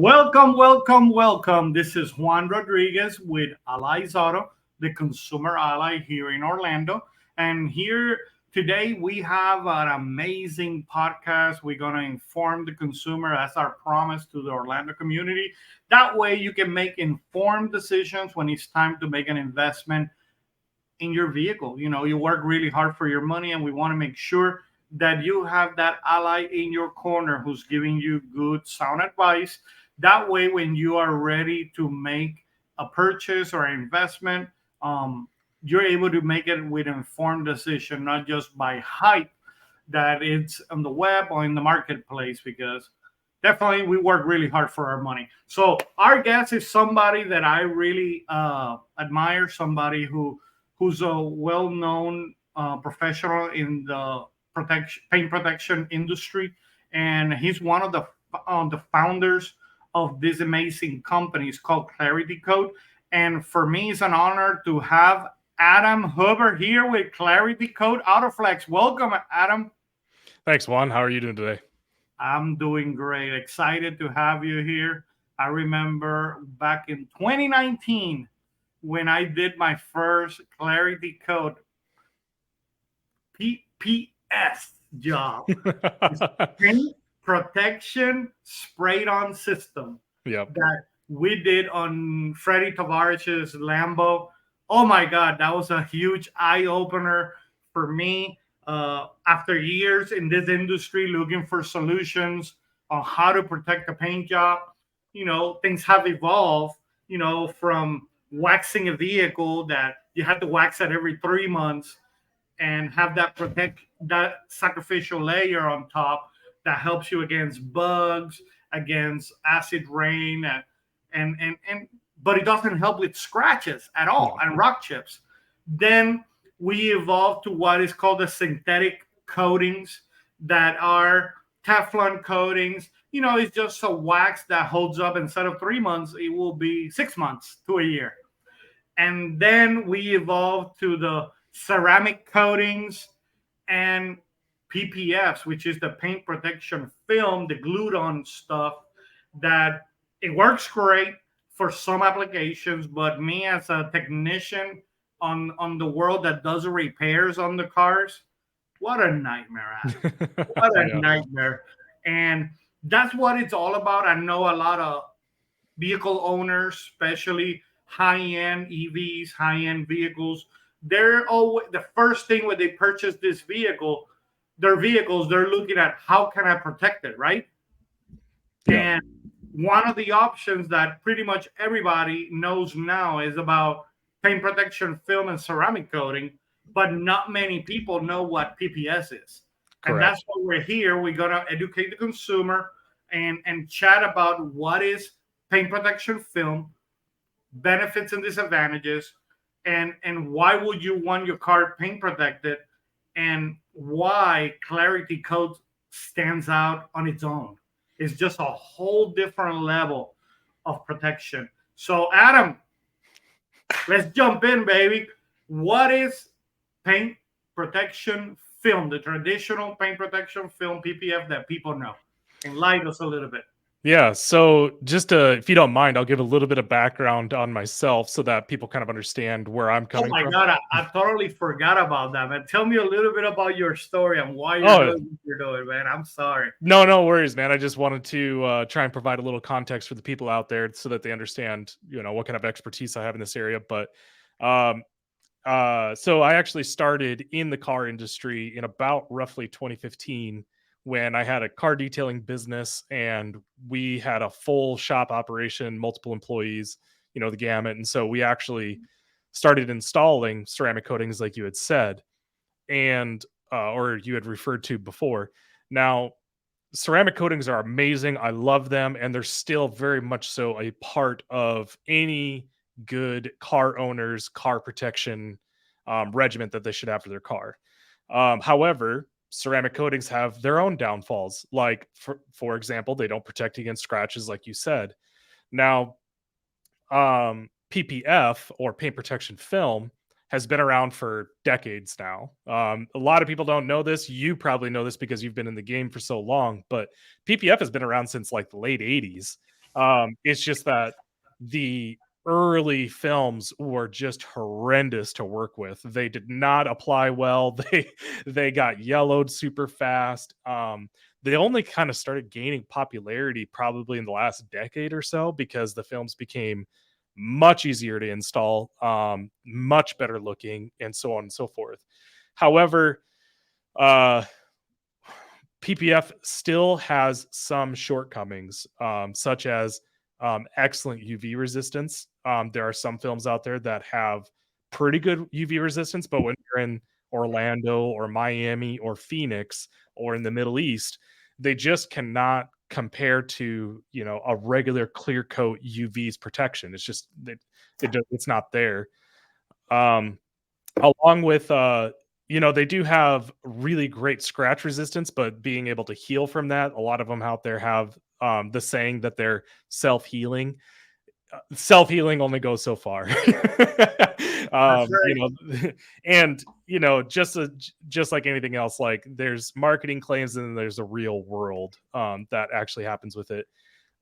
Welcome, welcome, welcome. This is Juan Rodriguez with Allyz Auto, the consumer ally here in Orlando. And here today we have an amazing podcast. We're going to inform the consumer as our promise to the Orlando community. That way you can make informed decisions when it's time to make an investment in your vehicle. You know, you work really hard for your money, and we want to make sure that you have that ally in your corner who's giving you good, sound advice. That way, when you are ready to make a purchase or an investment, you're able to make it with informed decision, not just by hype that it's on the web or in the marketplace, because definitely we work really hard for our money. So our guest is somebody that I really admire, somebody who's a well-known professional in the paint protection industry, and he's one of the founders of this amazing company. It's called ClarityCoat, and for me, it's an honor to have Adam Huber here with ClarityCoat Autoflex. Welcome, Adam. Thanks, Juan. How are you doing today? I'm doing great. Excited to have you here. I remember back in 2019 when I did my first ClarityCoat PPS job. It's paint protection sprayed on system that we did on Freddie Tavares's Lambo. Oh my God, that was a huge eye opener for me. After years in this industry looking for solutions on how to protect the paint job, you know, things have evolved, you know, from waxing a vehicle that you had to wax it every 3 months and have that protect that sacrificial layer on top that helps you against bugs, against acid rain, and but it doesn't help with scratches at all and rock chips. Then we evolved to what is called the synthetic coatings that are Teflon coatings. You know, it's just a wax that holds up. Instead of 3 months, it will be 6 months to a year. And then we evolved to the ceramic coatings and PPFs, which is the paint protection film, the glued on stuff that it works great for some applications. But me as a technician on the world that does the repairs on the cars, what a nightmare. What a nightmare. And that's what it's all about. I know a lot of vehicle owners, especially high-end EVs, high-end vehicles, they're always the first thing when they purchase this vehicle, their vehicles, they're looking at how can I protect it, right? And one of the options that pretty much everybody knows now is about paint protection film and ceramic coating, but not many people know what PPS is. Correct. And that's why we're here. We're going to educate the consumer and chat about what is paint protection film, benefits and disadvantages, and why would you want your car paint protected, and why ClarityCoat stands out on its own. It's just a whole different level of protection. So, Adam, let's jump in, baby. What is paint protection film, the traditional paint protection film, PPF, that people know? Enlighten us a little bit. Yeah, so just if you don't mind, I'll give a little bit of background on myself so that people kind of understand where I'm coming from. Oh my God, I totally forgot about that, man. Tell me a little bit about your story and why you're doing what you're doing, man. I'm sorry. No worries, man. I just wanted to try and provide a little context for the people out there so that they understand, you know, what kind of expertise I have in this area. But so I actually started in the car industry in about roughly 2015 when I had a car detailing business and we had a full shop operation, multiple employees, you know, the gamut. And so we actually started installing ceramic coatings like you had said, and or you had referred to before. Now, ceramic coatings are amazing. I love them. And they're still very much so a part of any good car owner's car protection regiment that they should have for their car. However, ceramic coatings have their own downfalls. Like, for example, they don't protect against scratches, like you said. Now, PPF, or paint protection film, has been around for decades now. A lot of people don't know this. You probably know this because you've been in the game for so long, but PPF has been around since like the late 80s. It's just that the early films were just horrendous to work with. They did not apply well. They got yellowed super fast. They only kind of started gaining popularity probably in the last decade or so because the films became much easier to install, much better looking, and so on and so forth. However, uh, PPF still has some shortcomings, such as excellent UV resistance. There are some films out there that have pretty good UV resistance, but when you're in Orlando or Miami or Phoenix or in the Middle East, they just cannot compare to a regular clear coat UV's protection. It's just it's not there. Um, Along with they do have really great scratch resistance, but being able to heal from that, a lot of them out there have the saying that they're self-healing. Self-healing only goes so far. That's right. And just like anything else, like there's marketing claims and then there's a real world that actually happens with it.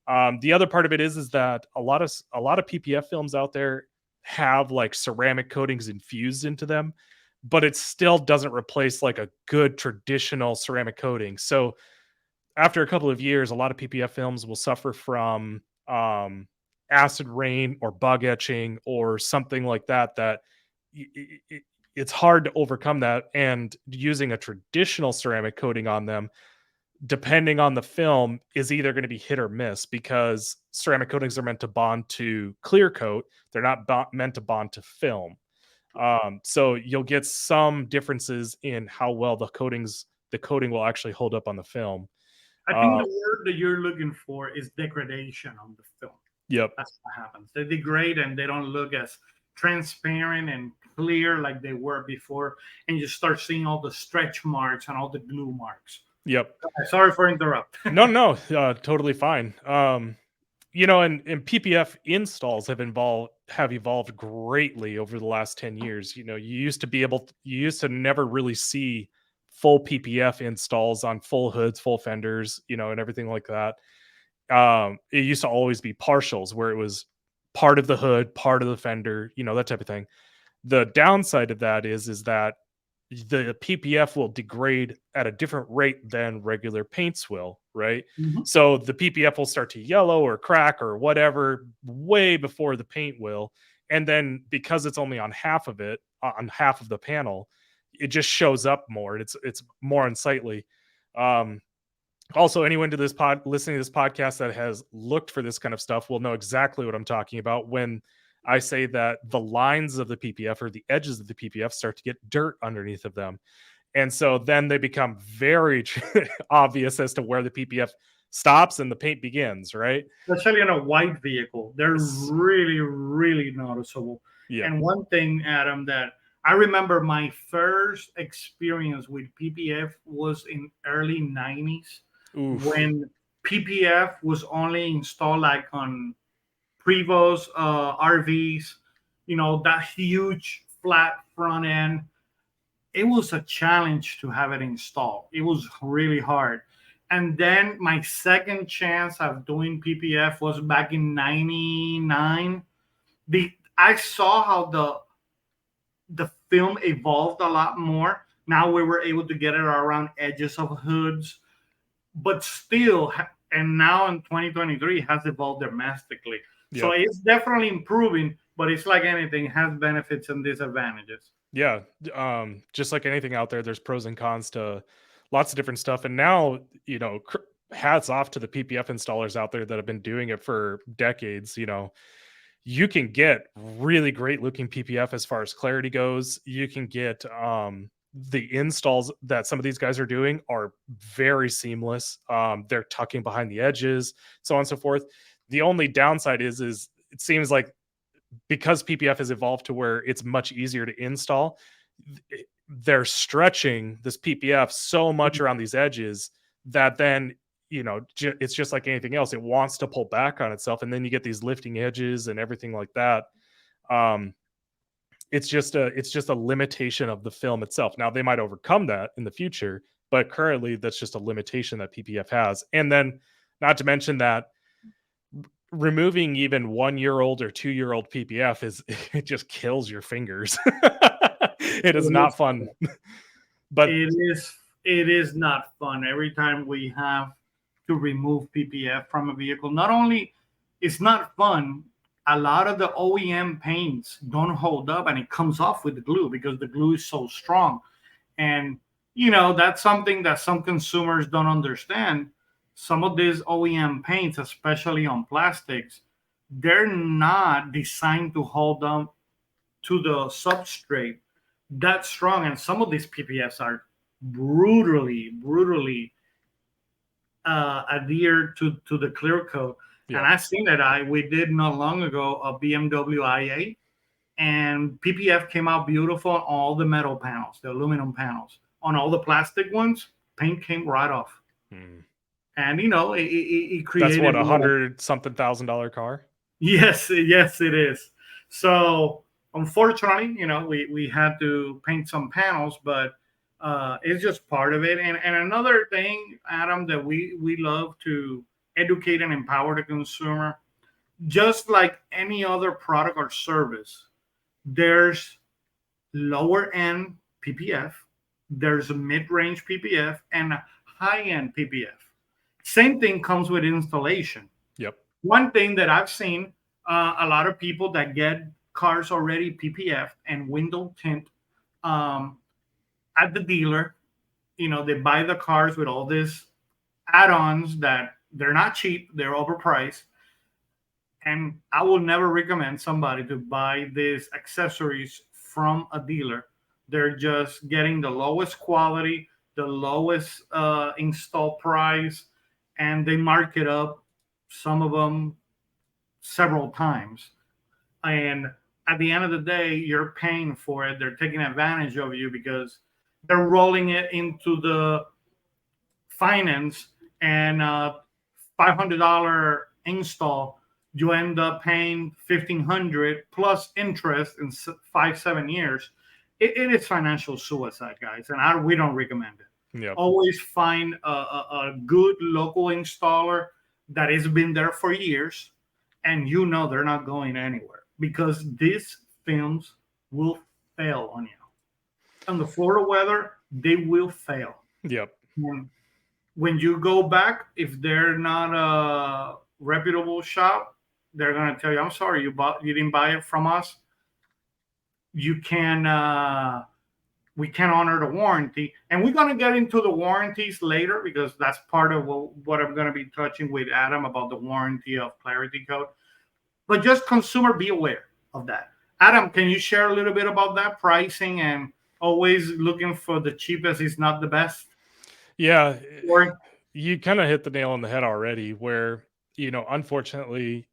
The other part of it is that a lot of PPF films out there have like ceramic coatings infused into them, but it still doesn't replace like a good traditional ceramic coating. So after a couple of years, a lot of PPF films will suffer from acid rain or bug etching or something like that. It's hard to overcome that, and using a traditional ceramic coating on them, depending on the film, is either going to be hit or miss because ceramic coatings are meant to bond to clear coat. They're not meant to bond to film. So you'll get some differences in how well the coating will actually hold up on the film. I think Uh, the word that you're looking for is degradation on the film. yep. That's what happens. They degrade and they don't look as transparent and clear like they were before. And you start seeing all the stretch marks and all the glue marks. Yep. Sorry for interrupt. No, totally fine. And PPF installs have evolved greatly over the last 10 years. You used to never really see full PPF installs on full hoods, full fenders, and everything like that. It used to always be partials where it was part of the hood, part of the fender, that type of thing. The downside of that is that the PPF will degrade at a different rate than regular paints will, right? Mhm. So the PPF will start to yellow or crack or whatever way before the paint will. And then because it's only on half of it, on half of the panel, it just shows up more. And it's more unsightly. Also, anyone listening to this podcast that has looked for this kind of stuff will know exactly what I'm talking about when I say that the lines of the PPF or the edges of the PPF start to get dirt underneath of them. And so then they become very obvious as to where the PPF stops and the paint begins, right? Especially on a white vehicle, they're Yes. really, really noticeable. Yeah. And one thing, Adam, that I remember my first experience with PPF was in early 90s Oof. when PPF was only installed like on Prevost RVs, that huge flat front end. It was a challenge to have it installed. It was really hard. And then my second chance of doing PPF was back in 99. I saw how the film evolved a lot more. Now we were able to get it around edges of hoods, but still, and now in 2023 has evolved dramatically. So Yep. it's definitely improving, but it's like anything, it has benefits and disadvantages. Yeah. Just like anything out there, there's pros and cons to lots of different stuff. And now, hats off to the PPF installers out there that have been doing it for decades. You can get really great looking PPF as far as clarity goes. You can get the installs that some of these guys are doing are very seamless. They're tucking behind the edges, so on and so forth. The only downside is it seems like because PPF has evolved to where it's much easier to install, they're stretching this PPF so much around these edges that then it's just like anything else. It wants to pull back on itself, and then you get these lifting edges and everything like that. Um, it's just a limitation of the film itself. Now they might overcome that in the future, but currently that's just a limitation that PPF has. And then, not to mention that removing even 1-year-old or 2-year-old PPF it just kills your fingers. It is not fun. But it is not fun every time we have to remove PPF from a vehicle. Not only it's not fun, a lot of the OEM paints don't hold up and it comes off with the glue because the glue is so strong. And that's something that some consumers don't understand. Some of these OEM paints, especially on plastics, they're not designed to hold on to the substrate that strong. And some of these PPFs are brutally adhere to the clear coat. Yeah. And I've seen that. We did not long ago a BMW IA, and PPF came out beautiful on all the metal panels, the aluminum panels. On all the plastic ones, paint came right off. And it created. That's what, $100-something thousand car. Yes, it is. So unfortunately, we had to paint some panels, but it's just part of it. And another thing, Adam, that we love to educate and empower the consumer, just like any other product or service, there's lower end PPF, there's a mid-range PPF, and a high-end PPF. Same thing comes with installation. Yep. One thing that I've seen, a lot of people that get cars already PPF and window tint at the dealer, they buy the cars with all these add-ons that they're not cheap, they're overpriced. And I will never recommend somebody to buy these accessories from a dealer. They're just getting the lowest quality, the lowest install price, and they mark it up, some of them several times. And at the end of the day, you're paying for it. They're taking advantage of you because they're rolling it into the finance, and $500 install, you end up paying $1,500 plus interest in 5-7 years. It is financial suicide, guys, and we don't recommend it. Yep. Always find a good local installer that has been there for years, and they're not going anywhere, because these films will fail on you. On the Florida weather, they will fail. Yep. When you go back, if they're not a reputable shop, they're going to tell you, I'm sorry, you didn't buy it from us. We can honor the warranty. And we're going to get into the warranties later, because that's part of what I'm going to be touching with Adam about the warranty of ClarityCoat. But just consumer, be aware of that. Adam, can you share a little bit about that pricing, and always looking for the cheapest is not the best? Yeah, you kind of hit the nail on the head already, where, unfortunately,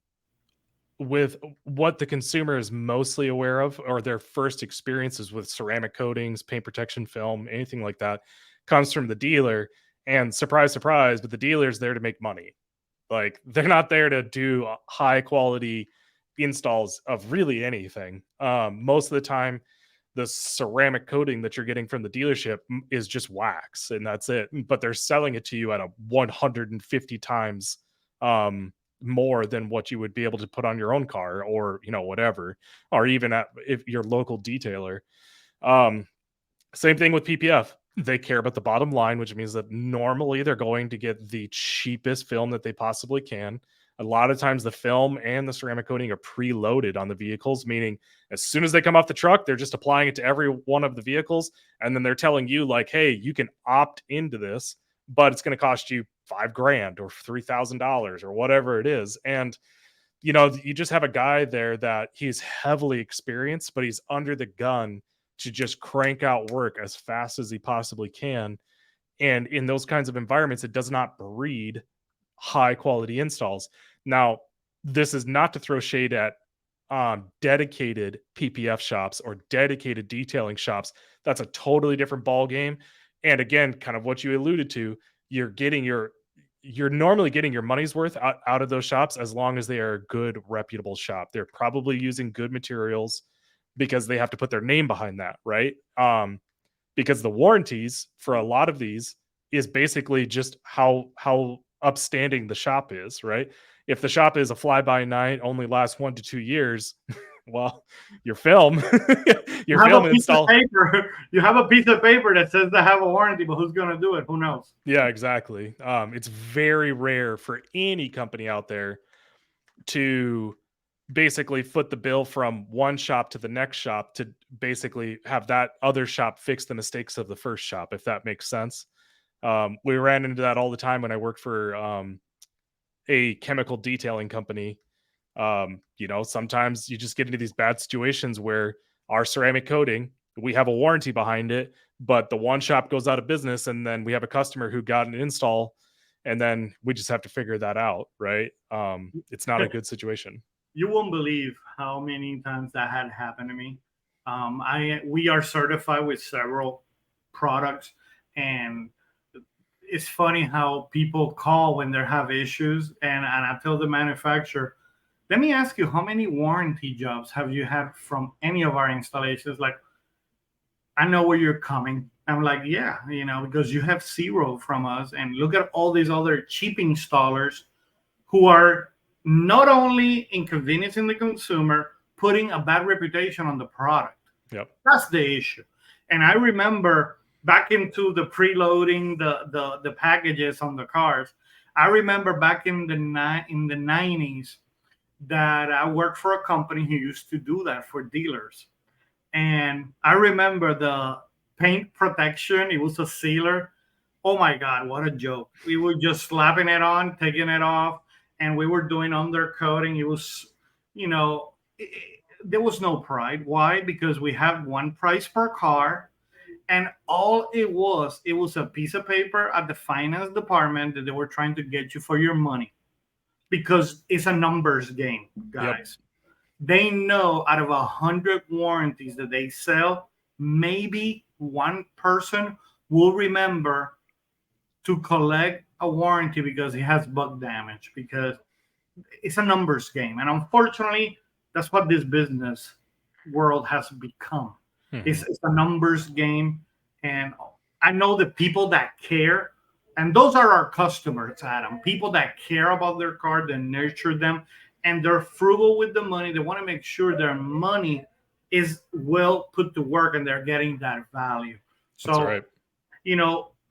with what the consumer is mostly aware of, or their first experiences with ceramic coatings, paint protection film, anything like that, comes from the dealer. And surprise, surprise, but the dealer's there to make money. Like, they're not there to do high quality installs of really anything. Most of the time, the ceramic coating that you're getting from the dealership is just wax, and that's it. But they're selling it to you at a 150 times more than what you would be able to put on your own car, or whatever, or even if your local detailer. Same thing with PPF. They care about the bottom line, which means that normally they're going to get the cheapest film that they possibly can. A lot of times the film and the ceramic coating are preloaded on the vehicles, meaning as soon as they come off the truck, they're just applying it to every one of the vehicles. And then they're telling you, like, hey, you can opt into this, but it's going to cost you $5,000 or $3,000 or whatever it is. And, you just have a guy there that he's heavily experienced, but he's under the gun to just crank out work as fast as he possibly can. And in those kinds of environments, it does not breed high quality installs. Now, this is not to throw shade at dedicated PPF shops or dedicated detailing shops. That's a totally different ball game. And again, kind of what you alluded to, you're normally getting your money's worth out of those shops, as long as they are a good, reputable shop. They're probably using good materials, because they have to put their name behind that, right? Because the warranties for a lot of these is basically just how upstanding the shop is, right? If the shop is a fly-by-night, only lasts 1 to 2 years, well, your film install. You have a piece of paper that says they have a warranty, but who's going to do it? Who knows? Yeah, exactly. It's very rare for any company out there to basically foot the bill from one shop to the next shop to basically have that other shop fix the mistakes of the first shop, if that makes sense. We ran into that all the time when I worked for a chemical detailing company. Sometimes you just get into these bad situations where our ceramic coating, we have a warranty behind it, but the one shop goes out of business, and then we have a customer who got an install, and then we just have to figure that out, right? It's not a good situation. You won't believe how many times that had happened to me. We are certified with several products, and it's funny how people call when they have issues, and I tell the manufacturer, let me ask you, how many warranty jobs have you had from any of our installations? Like, I know where you're coming. I'm like, yeah, because you have 0 from us, and look at all these other cheap installers who are not only inconveniencing the consumer, putting a bad reputation on the product. Yep. That's the issue. And I remember back into the preloading the packages on the cars. I remember back in the 90s that I worked for a company who used to do that for dealers. And I remember the paint protection. It was a sealer. Oh my God, what a joke. We were just slapping it on, taking it off, and we were doing undercoating. It was, there was no pride. Why? Because we have one price per car. And all it was a piece of paper at the finance department that they were trying to get you for your money, because it's a numbers game, guys. Yep. They know out of 100 warranties that they sell, maybe one person will remember to collect a warranty because he has bug damage, because it's a numbers game. And unfortunately, that's what this business world has become. It's a numbers game. And I know the people that care, and those are our customers, Adam, people that care about their car, that nurture them, and they're frugal with the money. They want to make sure their money is well put to work and they're getting that value. So, that's right.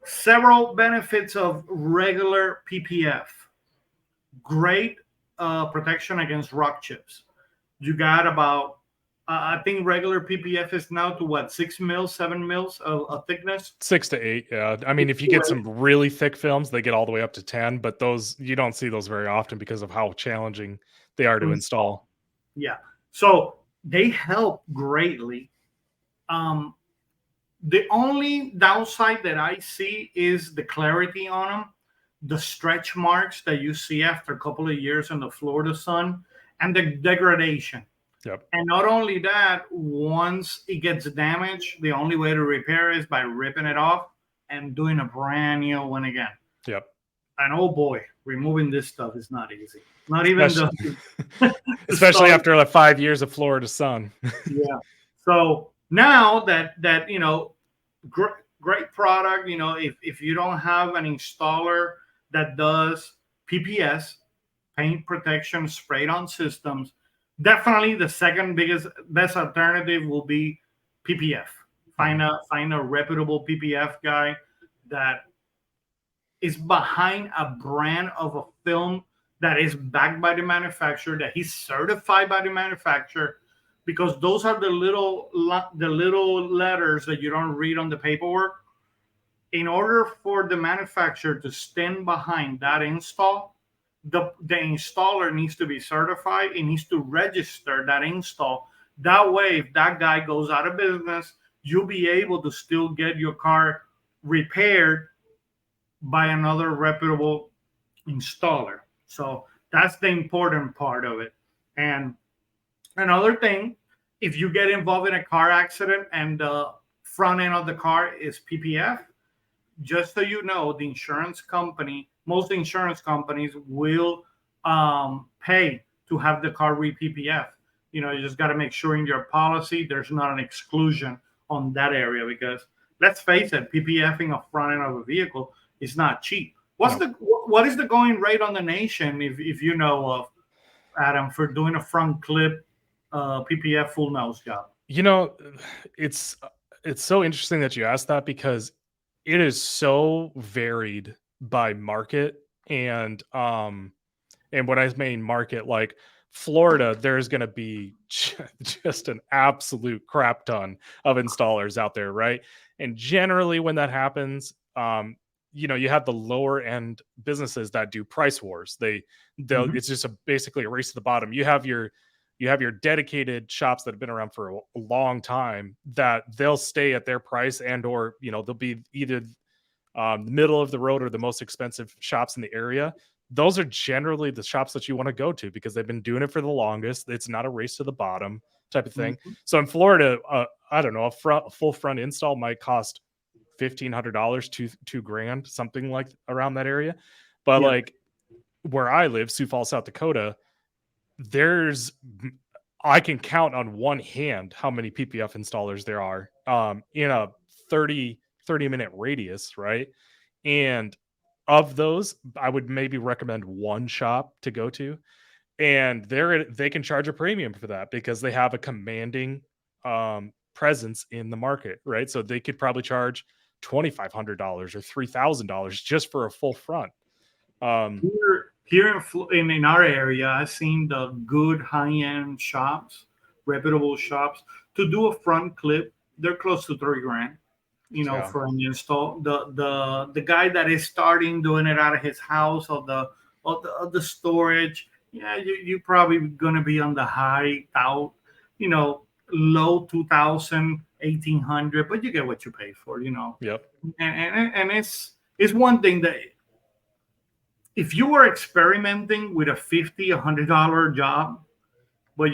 Several benefits of regular PPF. Great protection against rock chips. You got about, I think regular PPF is now to what, 6 mils, 7 mils of thickness? 6 to 8, yeah. I mean, if you get some really thick films, they get all the way up to 10, but those, you don't see those very often because of how challenging they are to install. Yeah. So they help greatly. The only downside that I see is the clarity on them, the stretch marks that you see after a couple of years in the Florida sun, and the degradation. Yep. And not only that, once it gets damaged, the only way to repair it is by ripping it off and doing a brand new one again. Yep. And oh boy, removing this stuff is not easy. Not even especially after like 5 years of Florida sun. Yeah. So now that great product, if you don't have an installer that does PPS, paint protection sprayed on systems, definitely the second best alternative will be PPF. Find a reputable PPF guy that is behind a brand of a film that is backed by the manufacturer, that he's certified by the manufacturer, because those are the little letters that you don't read on the paperwork. In order for the manufacturer to stand behind that install, the installer needs to be certified. It needs to register that install. That way, if that guy goes out of business, you'll be able to still get your car repaired by another reputable installer. So that's the important part of it. And another thing, if you get involved in a car accident and the front end of the car is PPF, just so you know, the insurance company, most insurance companies will pay to have the car re-PPF. You just got to make sure in your policy there's not an exclusion on that area, because let's face it, PPFing a front end of a vehicle is not cheap. What is the going rate on the nation, if you know of, Adam, for doing a front clip PPF full nose job? It's so interesting that you asked that, because it is so varied by market. And when I mean market, like Florida, there's going to be just an absolute crap ton of installers out there, right? And generally, when that happens, you have the lower end businesses that do price wars. It's just basically a race to the bottom. You have your dedicated shops that have been around for a long time, that they'll stay at their price, or they'll be either the middle of the road or the most expensive shops in the area. Those are generally the shops that you want to go to, because they've been doing it for the longest. It's not a race to the bottom type of thing. So in Florida, I don't know, a full front install might cost $1,500, $2,000, something like around that area. But like where I live, Sioux Falls, South Dakota, I can count on one hand how many PPF installers there are in a 30-minute radius, right? And of those, I would maybe recommend one shop to go to, and they can charge a premium for that, because they have a commanding presence in the market, right? So they could probably charge $2,500 or $3,000 just for a full front. Here in our area, I've seen the good high-end shops, reputable shops, to do a front clip. They're close to $3,000, for an install. The guy that is starting doing it out of his house, or the storage, you probably gonna be on the high out, low 2,000, 1,800, but you get what you pay for, Yep. And it's one thing that, if you were experimenting with a $50-$100 job, but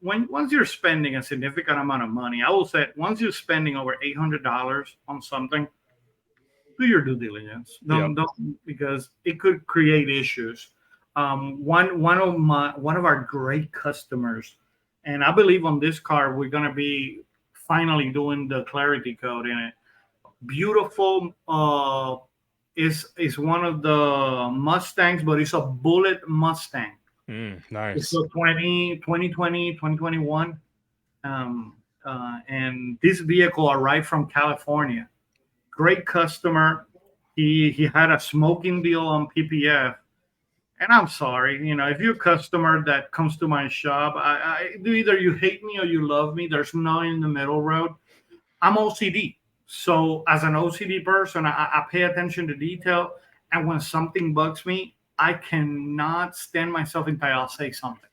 once you're spending a significant amount of money, I will say, once you're spending over $800 on something, do your due diligence. Don't, because it could create issues. One of our great customers, and I believe on this car we're gonna be finally doing the ClarityCoat in it. Beautiful. Is one of the Mustangs, but it's a bullet Mustang. Nice. It's a 2020, 2021. And this vehicle arrived from California. Great customer. He had a smoking deal on PPF. And I'm sorry, if you're a customer that comes to my shop, I either you hate me or you love me. There's no in the middle road. I'm OCD. So as an OCD person, I pay attention to detail. And when something bugs me, I cannot stand myself until I'll say something.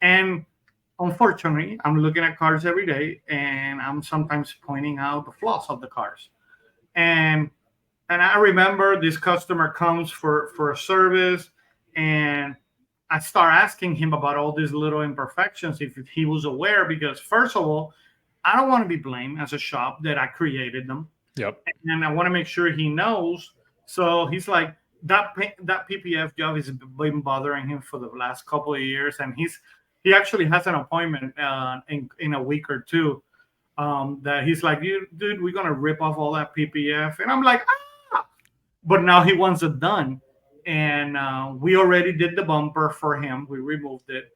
And unfortunately, I'm looking at cars every day, and I'm sometimes pointing out the flaws of the cars. And I remember this customer comes for a service, and I start asking him about all these little imperfections, if he was aware, because first of all, I don't want to be blamed as a shop that I created them. Yep. And I want to make sure he knows. So he's like, that PPF job has been bothering him for the last couple of years, and he actually has an appointment in a week or two. That he's like, dude, we're gonna rip off all that PPF, and I'm like, but now he wants it done, and we already did the bumper for him. We removed it.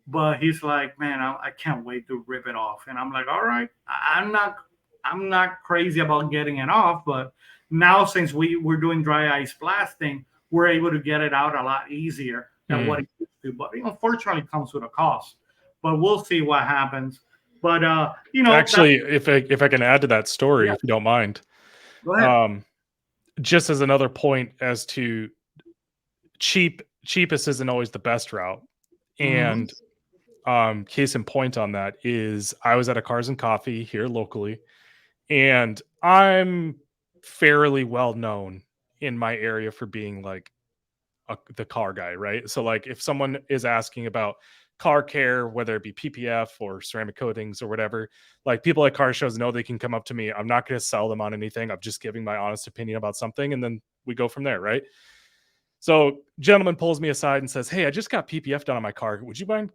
But he's like, man, I can't wait to rip it off. And I'm like, all right, I'm not crazy about getting it off, but now since we're doing dry ice blasting, we're able to get it out a lot easier than what it used to. But unfortunately, it comes with a cost. But we'll see what happens. But actually, if I can add to that story, if you don't mind, go ahead. Just as another point as to cheapest isn't always the best route, and case in point on that is I was at a Cars and Coffee here locally, and I'm fairly well known in my area for being like the car guy, right? So like if someone is asking about car care, whether it be PPF or ceramic coatings or whatever, like people at car shows know they can come up to me. I'm not going to sell them on anything. I'm just giving my honest opinion about something, and then we go from there, right? So gentleman pulls me aside and says, hey, I just got PPF done on my car. Would you mind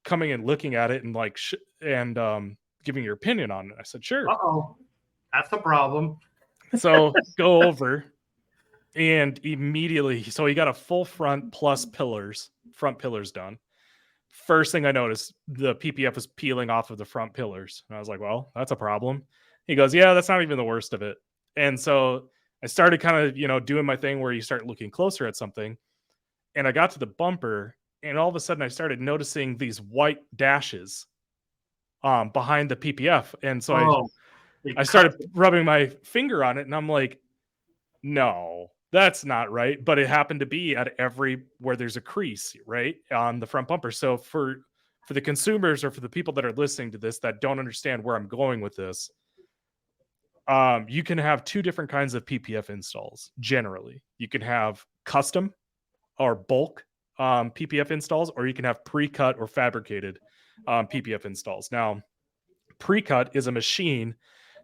coming and looking at it and giving your opinion on it? I said, sure. That's a problem. So go over, And immediately, so he got a full front plus front pillars done. First thing I noticed, the PPF was peeling off of the front pillars. And I was like, well, that's a problem. He goes, yeah, that's not even the worst of it. And so I started kind of, doing my thing where you start looking closer at something. And I got to the bumper, and all of a sudden I started noticing these white dashes behind the PPF. And so I started rubbing my finger on it, and I'm like, no, that's not right. But it happened to be at where there's a crease, right, on the front bumper. So for the consumers or for the people that are listening to this that don't understand where I'm going with this, you can have two different kinds of PPF installs. Generally, you can have custom or bulk PPF installs, or you can have pre-cut or fabricated PPF installs. Now, pre-cut is a machine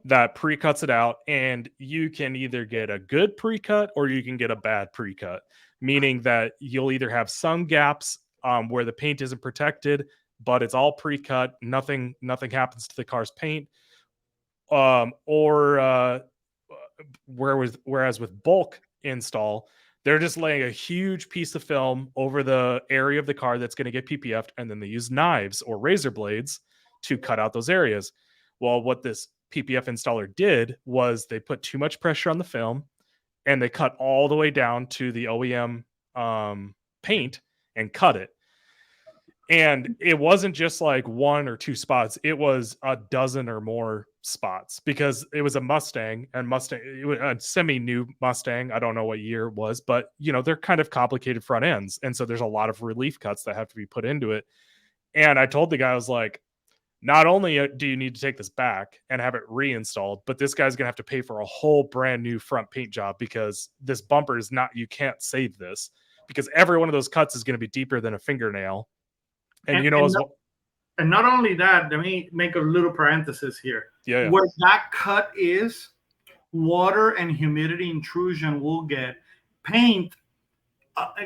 that pre-cuts it out, and you can either get a good pre-cut or you can get a bad pre-cut, meaning that you'll either have some gaps where the paint isn't protected, but it's all pre-cut, nothing happens to the car's paint, whereas with bulk install, they're just laying a huge piece of film over the area of the car that's going to get PPF'd, and then they use knives or razor blades to cut out those areas. Well, what this PPF installer did was they put too much pressure on the film, and they cut all the way down to the OEM paint and cut it. And it wasn't just like one or two spots, it was a dozen or more spots, because it was a Mustang, and it was a semi-new Mustang. I don't know what year it was, but they're kind of complicated front ends, and so there's a lot of relief cuts that have to be put into it. And I told the guy, I was like, not only do you need to take this back and have it reinstalled, but this guy's gonna have to pay for a whole brand new front paint job, because this bumper is not, you can't save this, because every one of those cuts is going to be deeper than a fingernail. And not only that, let me make a little parenthesis here. Yeah. Where that cut is, water and humidity intrusion will get. Paint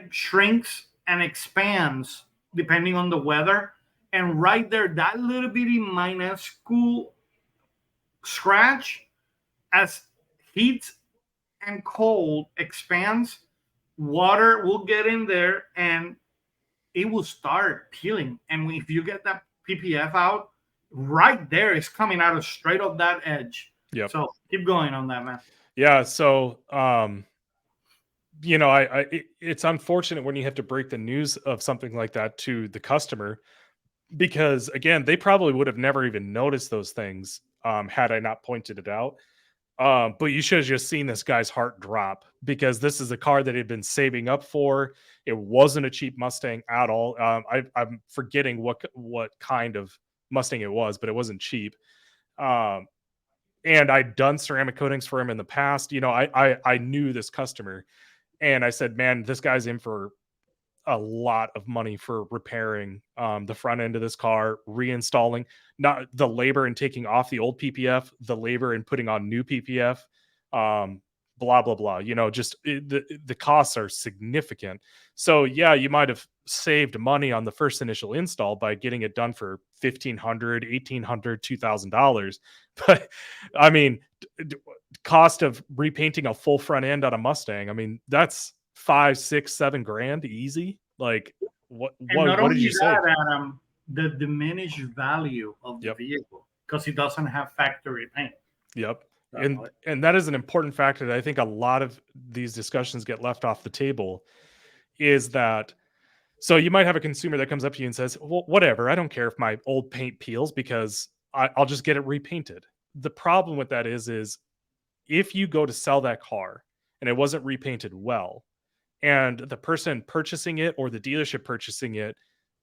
shrinks and expands depending on the weather. And right there, that little bitty minuscule scratch, as heat and cold expands, water will get in there and it will start peeling. And if you get that PPF out, right there, it's coming out of straight off that edge. Yeah. So keep going on that, man. Yeah. So, it's unfortunate when you have to break the news of something like that to the customer, because again, they probably would have never even noticed those things had I not pointed it out. But you should have just seen this guy's heart drop, because this is a car that he'd been saving up for. It wasn't a cheap Mustang at all. I'm forgetting what kind of Mustang it was, but it wasn't cheap. And I'd done ceramic coatings for him in the past. I knew this customer, and I said, man, this guy's in for a lot of money for repairing the front end of this car, reinstalling, not the labor and taking off the old PPF, the labor and putting on new PPF, blah, blah, blah. The costs are significant. So yeah, you might have saved money on the first initial install by getting it done for $1,500, $1,800, $2,000. But I mean, cost of repainting a full front end on a Mustang, I mean, that's $5, $6, $7 easy. Like, what did you say, Adam? The diminished value of the vehicle, because it doesn't have factory paint. Yep. And that is an important factor that I think a lot of these discussions get left off the table, is that, so you might have a consumer that comes up to you and says, well, whatever, I don't care if my old paint peels, because I'll just get it repainted. The problem with that is if you go to sell that car and it wasn't repainted well, and the person purchasing it or the dealership purchasing it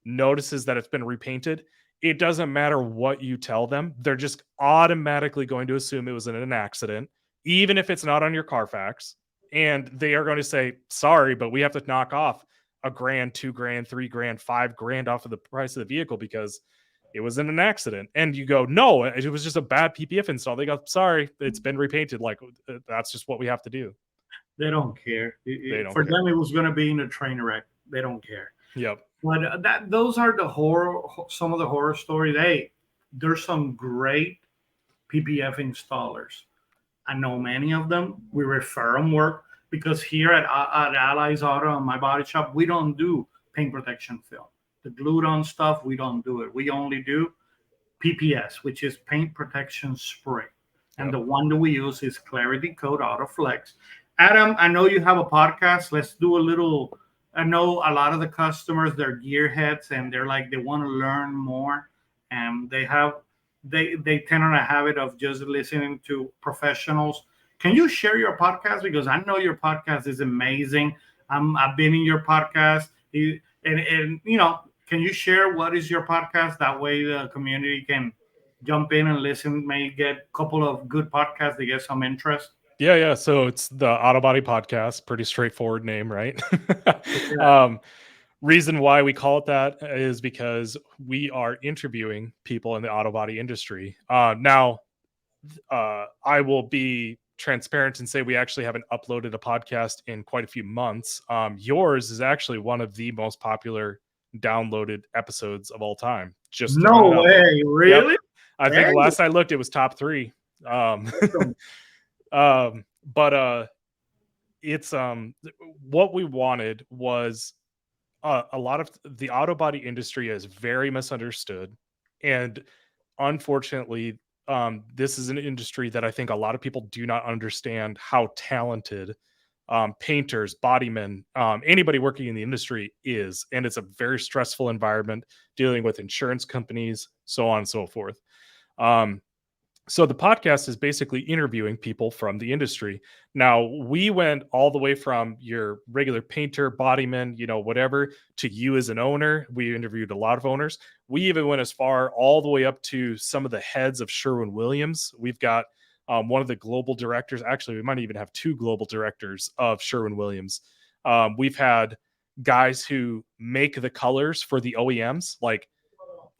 notices that it's been repainted, it doesn't matter what you tell them. They're just automatically going to assume it was in an accident, even if it's not on your Carfax. And they are going to say, sorry, but we have to knock off $1,000, $2,000, $3,000, $5,000 off of the price of the vehicle because it was in an accident. And you go, no, it was just a bad PPF install. They go, sorry, it's been repainted. Like, that's just what we have to do. They don't care. For them, it was going to be in a train wreck. They don't care. Yep. But those are some of the horror stories. Hey, there's some great PPF installers. I know many of them. We refer them work. because here at Allyz Auto and my body shop, we don't do paint protection film. The glued on stuff, we don't do it. We only do PPS, which is paint protection spray. And the one that we use is ClarityCoat Autoflex. Adam, I know you have a podcast. Let's do a little. I know a lot of the customers, they're gearheads and they're like, they want to learn more. And they tend on a habit of just listening to professionals. Can you share your podcast? Because I know your podcast is amazing. I've been in your podcast. And you know, can you share what is your podcast? That way the community can jump in and listen, may get a couple of good podcasts to get some interest. Yeah. So it's the Auto Body Podcast. Pretty straightforward name, right? Reason why we call it that is because we are interviewing people in the auto body industry. Now, I will be transparent and say we actually haven't uploaded a podcast in quite a few months. Yours is actually one of the most popular downloaded episodes of all time. Just no way, really? Yep. I think last I looked, it was top 3. But it's what we wanted was a lot of the auto body industry is very misunderstood, and unfortunately, this is an industry that I think a lot of people do not understand how talented painters, bodymen, anybody working in the industry is, and it's a very stressful environment dealing with insurance companies, so on and so forth. So the podcast is basically interviewing people from the industry. Now, we went all the way from your regular painter, bodyman, you know, whatever, to you as an owner. We interviewed a lot of owners. We even went as far all the way up to some of the heads of Sherwin-Williams. We've got one of the global directors. Actually, we might even have 2 global directors of Sherwin-Williams. We've had guys who make the colors for the OEMs. Like,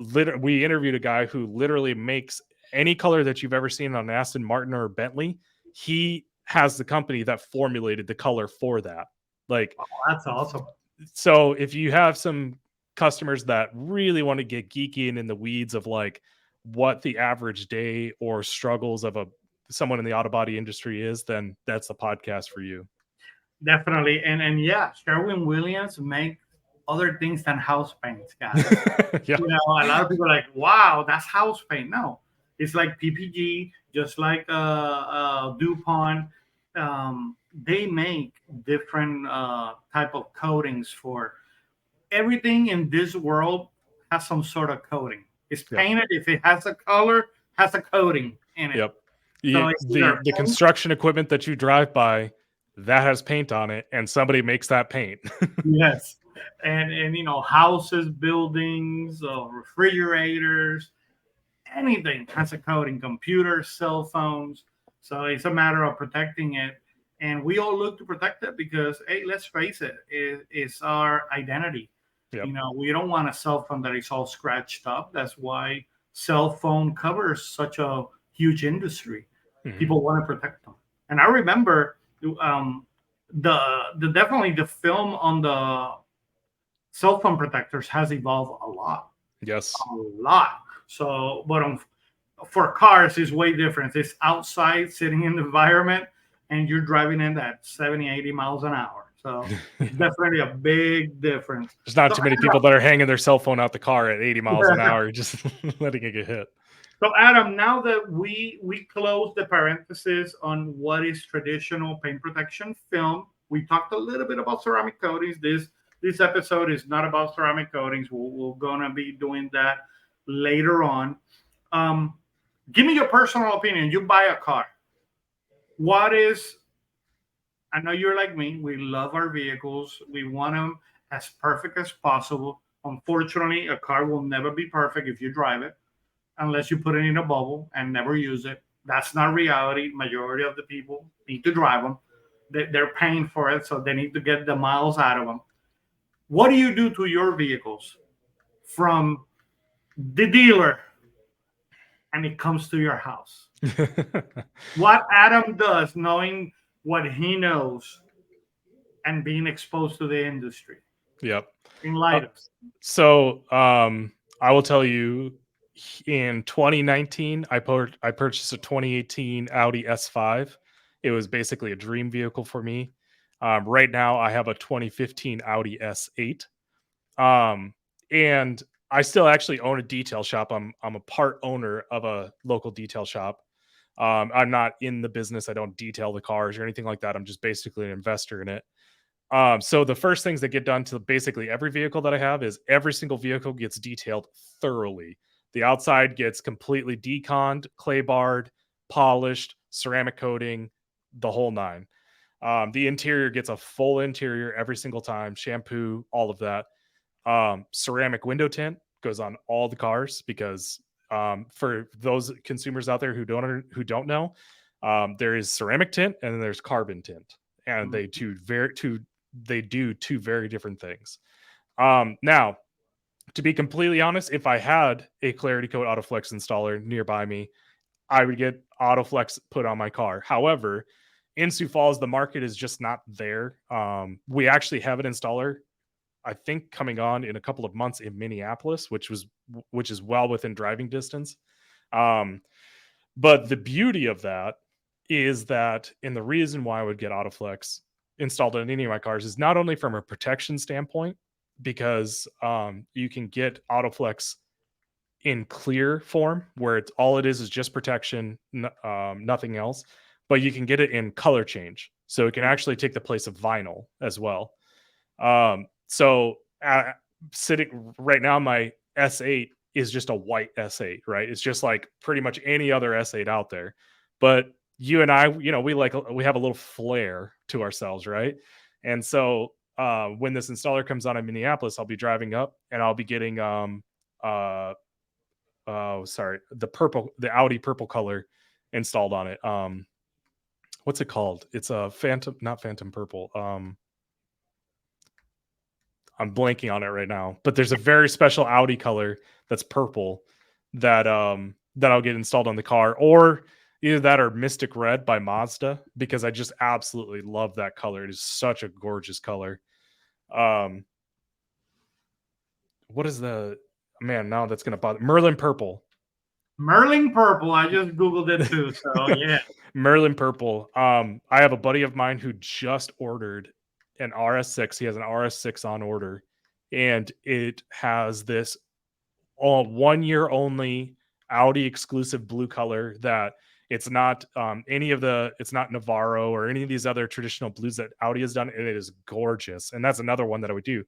we interviewed a guy who literally makes any color that you've ever seen on an Aston Martin or a Bentley. He has the company that formulated the color for that. Like, oh, that's awesome. So if you have some customers that really want to get geeky and in the weeds of like what the average day or struggles of someone in the auto body industry is, then that's the podcast for you. Definitely. And yeah, Sherwin-Williams make other things than house paints, guys. Yeah. You know, a lot of people are like, wow, that's house paint. No, it's like PPG, just like DuPont. They make different type of coatings for everything in this world. Has some sort of coating. It's painted. If it has a color, has a coating in it. Yep. So the construction equipment that you drive by, that has paint on it, and somebody makes that paint. Yes. And you know, houses, buildings, refrigerators, anything has a coating, computers, cell phones. So it's a matter of protecting it. And we all look to protect it because, hey, let's face it, it's our identity. Yep. You know, we don't want a cell phone that is all scratched up. That's why cell phone covers such a huge industry. Mm-hmm. People want to protect them. And I remember definitely the film on the cell phone protectors has evolved a lot. Yes. A lot. So, but for cars, it's way different. It's outside, sitting in the environment, and you're driving in at 70, 80 miles an hour. So it's definitely a big difference. There's not too many people that are hanging their cell phone out the car at 80 miles an hour, just letting it get hit. So Adam, now that we close the parenthesis on what is traditional paint protection film, we talked a little bit about ceramic coatings. This episode is not about ceramic coatings. We're gonna be doing that later on. Give me your personal opinion. You buy a car. What is, I know you're like me, we love our vehicles. We want them as perfect as possible. Unfortunately, a car will never be perfect if you drive it, unless you put it in a bubble and never use it. That's not reality. Majority of the people need to drive them. They're paying for it, so they need to get the miles out of them. What do you do to your vehicles from the dealer and it comes to your house? What Adam does, knowing what he knows and being exposed to the industry. Yep. In light of. So I will tell you, in 2019, I purchased a 2018 Audi S5. It was basically a dream vehicle for me. Right now, I have a 2015 Audi S8, and I still actually own a detail shop. I'm a part owner of a local detail shop. I'm not in the business. I don't detail the cars or anything like that. I'm just basically an investor in it. So the first things that get done to basically every vehicle that I have is every single vehicle gets detailed thoroughly. The outside gets completely deconned, clay barred, polished, ceramic coating, the whole nine. The interior gets a full interior every single time, shampoo, all of that. Ceramic window tint goes on all the cars because for those consumers out there who don't know, there is ceramic tint and then there's carbon tint, and they do two very different things. Now, to be completely honest, if I had a ClarityCoat Autoflex installer nearby me, I would get Autoflex put on my car. However, in Sioux Falls, the market is just not there. We actually have an installer, I think, coming on in a couple of months in Minneapolis, which is well within driving distance. But the beauty of that is that, and the reason why I would get Autoflex installed in any of my cars is not only from a protection standpoint, because you can get Autoflex in clear form where it's all it is just protection, nothing else, but you can get it in color change, so it can actually take the place of vinyl as well. So sitting right now, my S8 is just a white S8, right? It's just like pretty much any other S8 out there. But you and I, we have a little flair to ourselves, right? And so when this installer comes on in Minneapolis, I'll be driving up and I'll be getting the Audi purple color installed on it. What's it called? It's a not phantom purple. I'm blanking on it right now, but there's a very special Audi color that's purple that I'll get installed on the car, or either that or Mystic Red by Mazda, because I just absolutely love that color. It is such a gorgeous color. What is the now that's gonna bother Merlin Purple. Merlin Purple. I just Googled it too. So yeah. Merlin Purple. I have a buddy of mine who just ordered an RS6. He has an RS6 on order, and it has this 1 year only Audi exclusive blue color that it's not it's not Navarro or any of these other traditional blues that Audi has done, and it is gorgeous. And that's another one that I would do.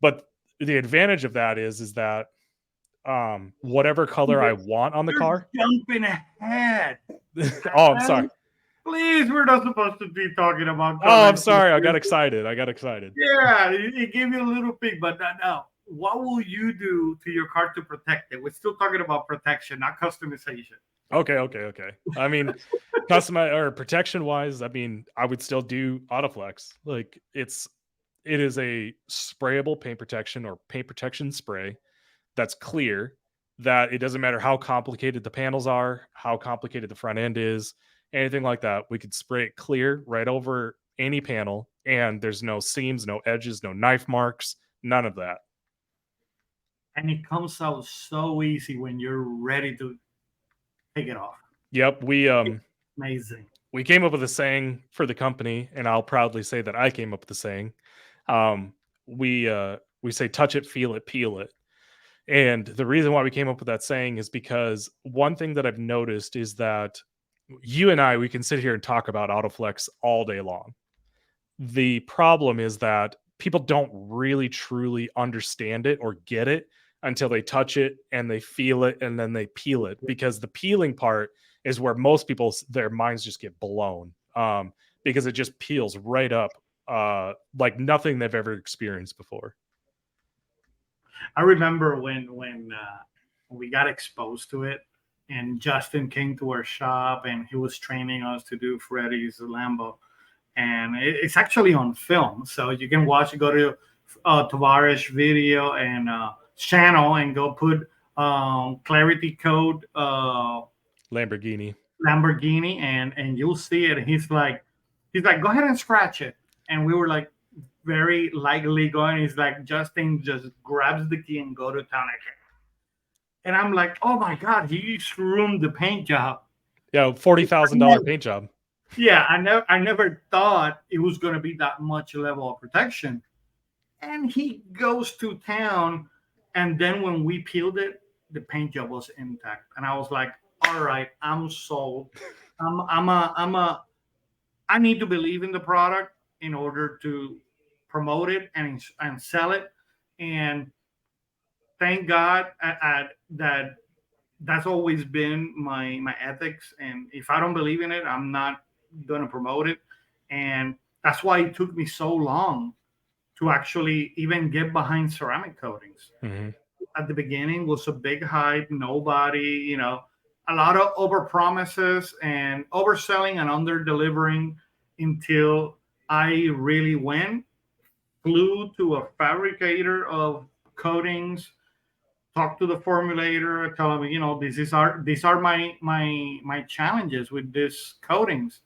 But the advantage of that is that whatever color I want on the car. Jumping ahead. Oh, I'm sorry. Please, we're not supposed to be talking about. Oh, I'm sorry. I got excited. Yeah, it gave me a little peek, but now, what will you do to your car to protect it? We're still talking about protection, not customization. Okay. I mean, protection wise, I mean, I would still do Autoflex. Like it is a sprayable paint protection or paint protection spray that's clear, that it doesn't matter how complicated the panels are, how complicated the front end is, anything like that. We could spray it clear right over any panel, and there's no seams, no edges, no knife marks, none of that. And it comes out so easy when you're ready to take it off. Yep, amazing. We came up with a saying for the company, and I'll proudly say that I came up with the saying. We say, touch it, feel it, peel it. And the reason why we came up with that saying is because one thing that I've noticed is that you and I, we can sit here and talk about Autoflex all day long. The problem is that people don't really truly understand it or get it until they touch it and they feel it and then they peel it, because the peeling part is where most people, their minds just get blown, because it just peels right up like nothing they've ever experienced before. I remember when we got exposed to it, and Justin came to our shop and he was training us to do Freddy's Lambo, and it's actually on film, so you can watch it. Go to Tavares video and channel and go put ClarityCoat Lamborghini, and you'll see it. He's like, go ahead and scratch it, and we were like, very lightly going. He's like, Justin just grabs the key and go to town again. And I'm like, oh my God, he ruined the paint job. Yeah, $40,000 paint job. Yeah, I never thought it was going to be that much level of protection. And he goes to town, and then when we peeled it, the paint job was intact, and I was like, all right, I'm sold. I need to believe in the product in order to promote it and sell it. And thank God that that's always been my ethics. And if I don't believe in it, I'm not going to promote it. And that's why it took me so long to actually even get behind ceramic coatings. Mm-hmm. At the beginning was a big hype. Nobody, a lot of over promises and overselling and under delivering until I really went, flew to a fabricator of coatings, talked to the formulator, tell him, these are my challenges with these coatings.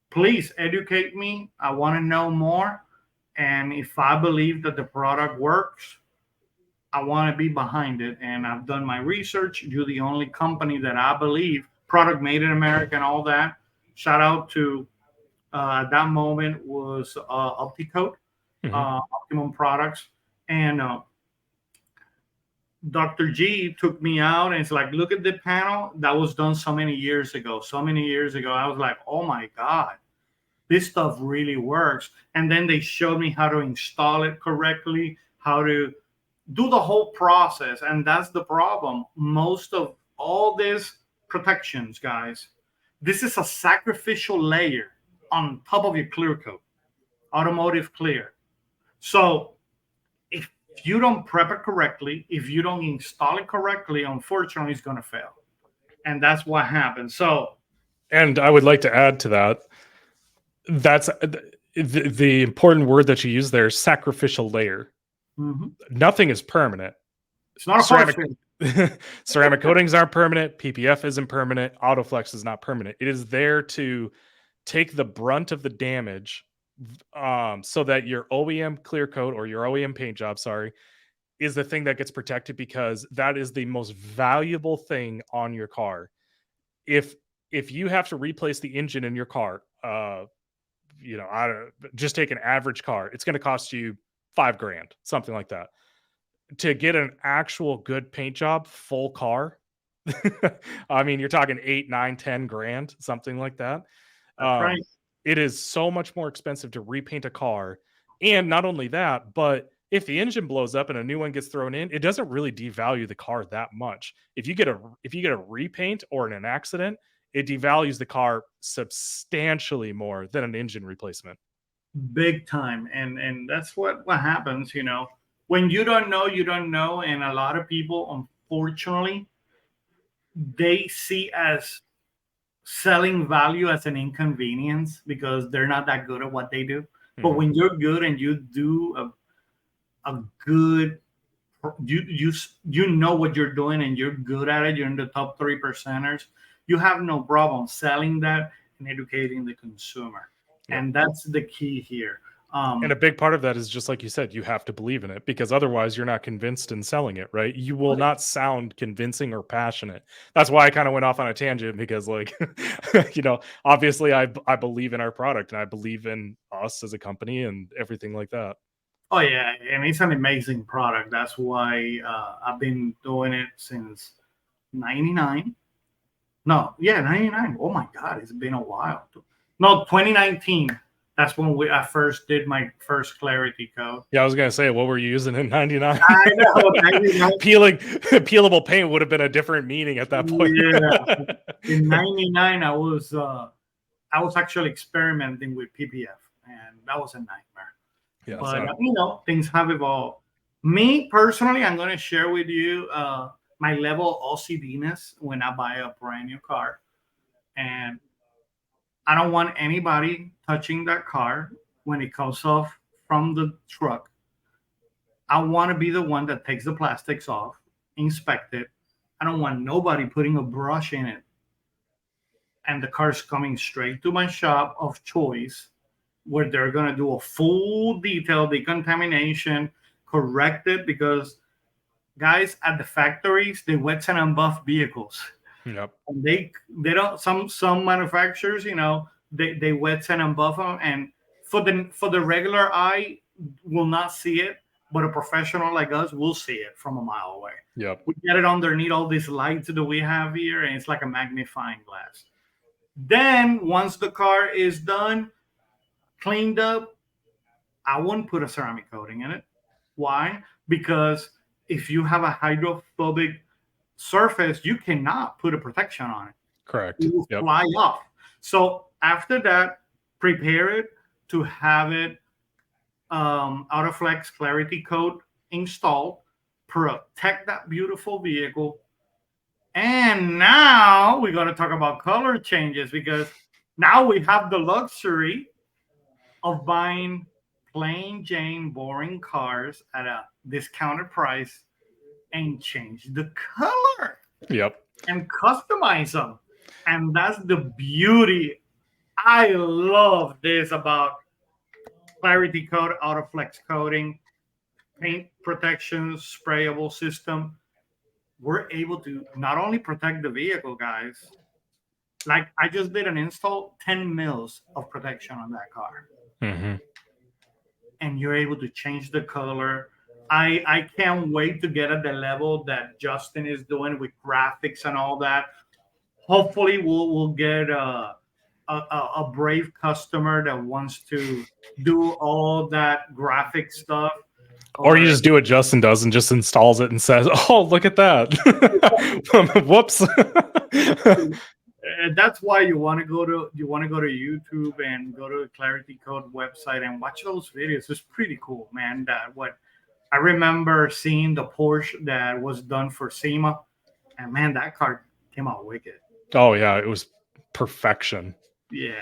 Please educate me. I want to know more. And if I believe that the product works, I want to be behind it. And I've done my research. You're the only company that I believe product made in America and all that. Shout out to at that moment was Opticoat, Optimum Products, and Dr. G took me out and it's like, look at the panel that was done so many years ago. So many years ago, I was like, oh my God, this stuff really works. And then they showed me how to install it correctly, how to do the whole process. And that's the problem. Most of all these protections, guys, this is a sacrificial layer on top of your clear coat, automotive clear. So if you don't prep it correctly, if you don't install it correctly, unfortunately, it's going to fail. And that's what happens. So, and I would like to add to that. That's the important word that you use there, sacrificial layer. mm-hmm. Nothing is permanent. It's not a ceramic coatings aren't permanent. PPF isn't permanent. Autoflex is not permanent. It is there to take the brunt of the damage, so that your OEM clear coat or your OEM paint job, is the thing that gets protected, because that is the most valuable thing on your car. If you have to replace the engine in your car, just take an average car, it's going to cost you $5,000, something like that. To get an actual good paint job, full car, I mean, you're talking 8, 9, 10 grand, something like that. Right. It is so much more expensive to repaint a car. And not only that, but if the engine blows up and a new one gets thrown in, it doesn't really devalue the car that much. If you get a repaint or in an accident, it devalues the car substantially more than an engine replacement. Big time. And that's what happens, when you don't know. And a lot of people, unfortunately, they see as selling value as an inconvenience because they're not that good at what they do. But when you're good and you do a good, you know what you're doing and you're good at it, you're in the top 3%ers, you have no problem selling that and educating the consumer. Yep. And that's the key here. And a big part of that is, just like you said, you have to believe in it, because otherwise you're not convinced in selling it, right? You will not sound convincing or passionate. That's why I kind of went off on a tangent, because obviously I believe in our product and I believe in us as a company and everything like that. Oh yeah, and it's an amazing product. That's why I've been doing it since 99. No, yeah, 99. Oh my God, it's been a while. No, 2019. That's when I first did my first ClarityCoat. Yeah, I was gonna say, what were you using in 99? I know, 99. Peelable paint would have been a different meaning at that point. Yeah. In 99, I was actually experimenting with PPF, and that was a nightmare. Yeah, but things have evolved. Me personally, I'm going to share with you my level of OCDness when I buy a brand new car, and I don't want anybody touching that car when it comes off from the truck. I want to be the one that takes the plastics off, inspect it. I don't want nobody putting a brush in it, and the car's coming straight to my shop of choice, where they're going to do a full detail decontamination, correct it, because guys at the factories, they wet and unbuff vehicles. Yep. And they don't, some manufacturers, they wet sand and buff them, and for the regular eye will not see it, but a professional like us will see it from a mile away. Yep. We get it underneath all these lights that we have here, and it's like a magnifying glass. Then once the car is done, cleaned up, I wouldn't put a ceramic coating in it. Why? Because if you have a hydrophobic surface, you cannot put a protection on it. Correct. It will fly off. So after that, prepare it to have it Autoflex ClarityCoat installed, protect that beautiful vehicle. And now we're going to talk about color changes, because now we have the luxury of buying plain Jane boring cars at a discounted price and change the color. Yep. And customize them. And that's the beauty. I love this about ClarityCoat Autoflex coating, paint protection, sprayable system. We're able to not only protect the vehicle, guys. Like I just did an install, 10 mils of protection on that car. Mm-hmm. And you're able to change the color. I can't wait to get at the level that Justin is doing with graphics and all that. Hopefully we'll get a brave customer that wants to do all that graphic stuff. Or you just do what Justin does and just installs it and says, "Oh, look at that." Whoops. And that's why you want to go to YouTube and go to the ClarityCoat website and watch those videos. It's pretty cool, man. That what I remember seeing the Porsche that was done for SEMA, and man, that car came out wicked. Oh yeah, it was perfection. Yeah,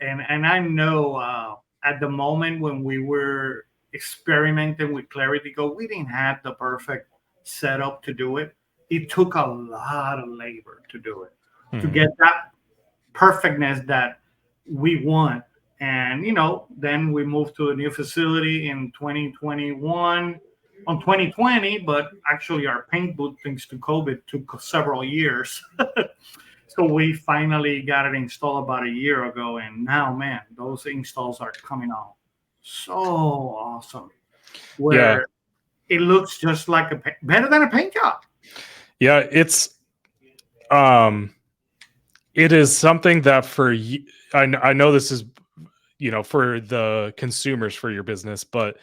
and I know at the moment when we were experimenting with ClarityCoat, we didn't have the perfect setup to do it. It took a lot of labor to do it, to get that perfectness that we want. And, then we moved to a new facility in 2021 on 2020, but actually our paint booth, thanks to COVID, took several years. So we finally got it installed about a year ago. And now, man, those installs are coming out so awesome, where it looks just like better than a paint job. Yeah, it is something that for you, I know this is, for the consumers for your business, but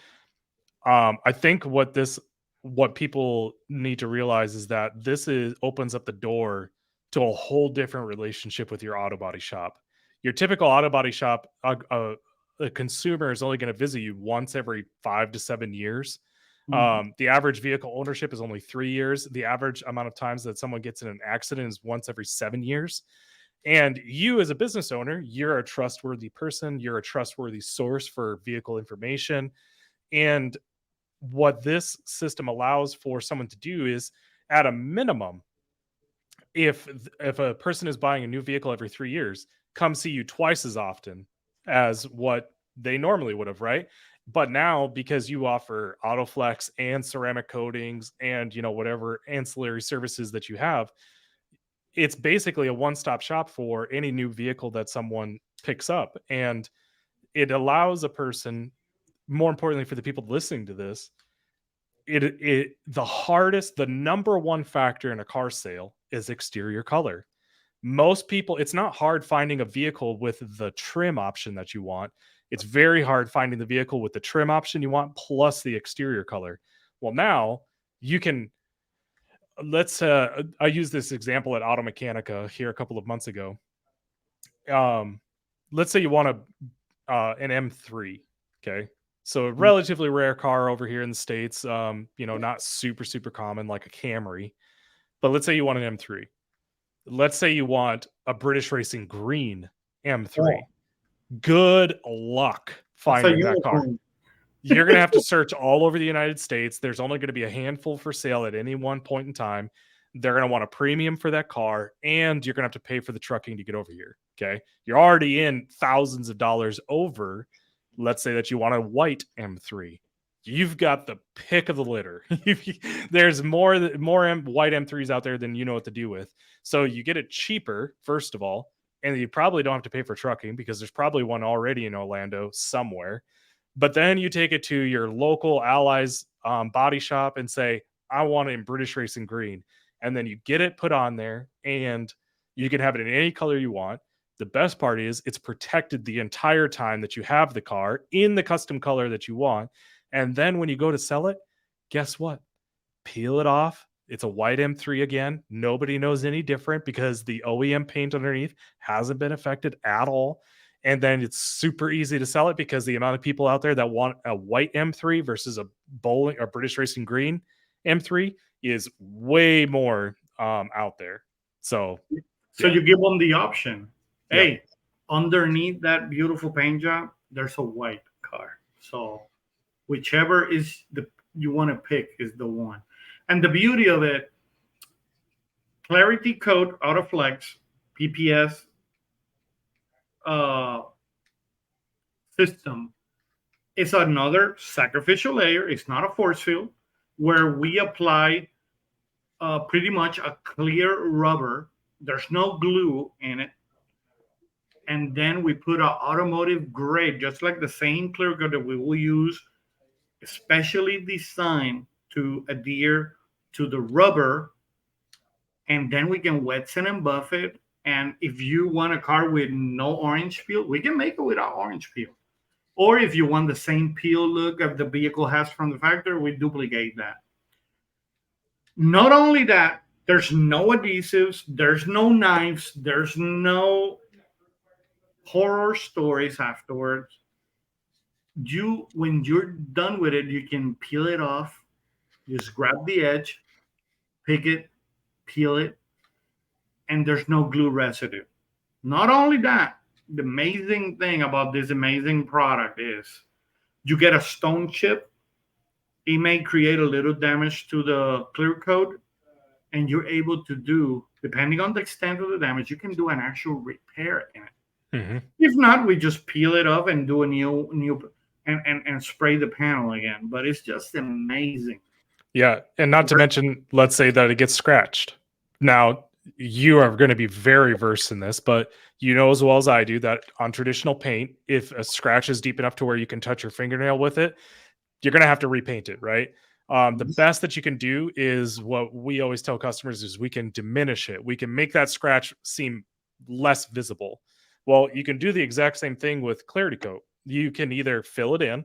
I think what people need to realize is that this opens up the door to a whole different relationship with your auto body shop. Your typical auto body shop, a consumer is only going to visit you once every 5 to 7 years. The average vehicle ownership is only 3 years. The average amount of times that someone gets in an accident is once every 7 years. And you as a business owner, you're a trustworthy person. You're a trustworthy source for vehicle information. And what this system allows for someone to do is, at a minimum, if a person is buying a new vehicle every 3 years, come see you twice as often as what they normally would have, right? But now, because you offer Autoflex and ceramic coatings and whatever ancillary services that you have, it's basically a one-stop shop for any new vehicle that someone picks up. And it allows a person, more importantly for the people listening to this, the number one factor in a car sale is exterior color. Most people, it's not hard finding a vehicle with the trim option that you want. It's very hard finding the vehicle with the trim option you want plus the exterior color. Well, now you can, I used this example at Auto Mechanica here a couple of months ago. Let's say you want an M3, okay? So a relatively rare car over here in the States, not super, super common like a Camry. But let's say you want an M3. Let's say you want a British Racing green M3. Good luck finding that car. You're going to have to search all over the United States. There's only going to be a handful for sale at any one point in time. They're going to want a premium for that car, and you're going to have to pay for the trucking to get over here. Okay. You're already in thousands of dollars over. Let's say that you want a white M3. You've got the pick of the litter. There's more white M3s out there than you know what to do with. So you get it cheaper, first of all, and you probably don't have to pay for trucking because there's probably one already in Orlando somewhere. But then you take it to your local Allyz body shop and say, I want it in British Racing Green. And then you get it put on there, and you can have it in any color you want. The best part is it's protected the entire time that you have the car in the custom color that you want. And then when you go to sell it, guess what? Peel it off. It's a white M3 again. Nobody knows any different because the OEM paint underneath hasn't been affected at all. And then it's super easy to sell it because the amount of people out there that want a white M3 versus a bowling or British Racing Green M3 is way more out there. So you give them the option. Hey, underneath that beautiful paint job, there's a white car. So whichever is you want to pick is the one. And the beauty of it, ClarityCoat Autoflex PPS system is another sacrificial layer. It's not a force field where we apply pretty much a clear rubber. There's no glue in it. And then we put an automotive grade, just like the same clear coat that we will use, especially designed to adhere to the rubber. And then we can wet sand and buff it. And if you want a car with no orange peel, we can make it without orange peel. Or if you want the same peel look that the vehicle has from the factory, we duplicate that. Not only that, there's no adhesives, there's no knives, there's no horror stories afterwards. When you're done with it, you can peel it off, just grab the edge, pick it, peel it, and there's no glue residue. Not only that, the amazing thing about this amazing product is you get a stone chip. It may create a little damage to the clear coat, and you're able to do, depending on the extent of the damage, you can do an actual repair in it. Mm-hmm. If not, we just peel it off and do a new and spray the panel again. But it's just amazing. Yeah, and not to mention, let's say that it gets scratched. Now, you are going to be very versed in this, but you know as well as I do that on traditional paint, if a scratch is deep enough to where you can touch your fingernail with it, you're going to have to repaint it, right? The best that you can do is what we always tell customers is we can diminish it. We can make that scratch seem less visible. Well, you can do the exact same thing with ClarityCoat. You can either fill it in,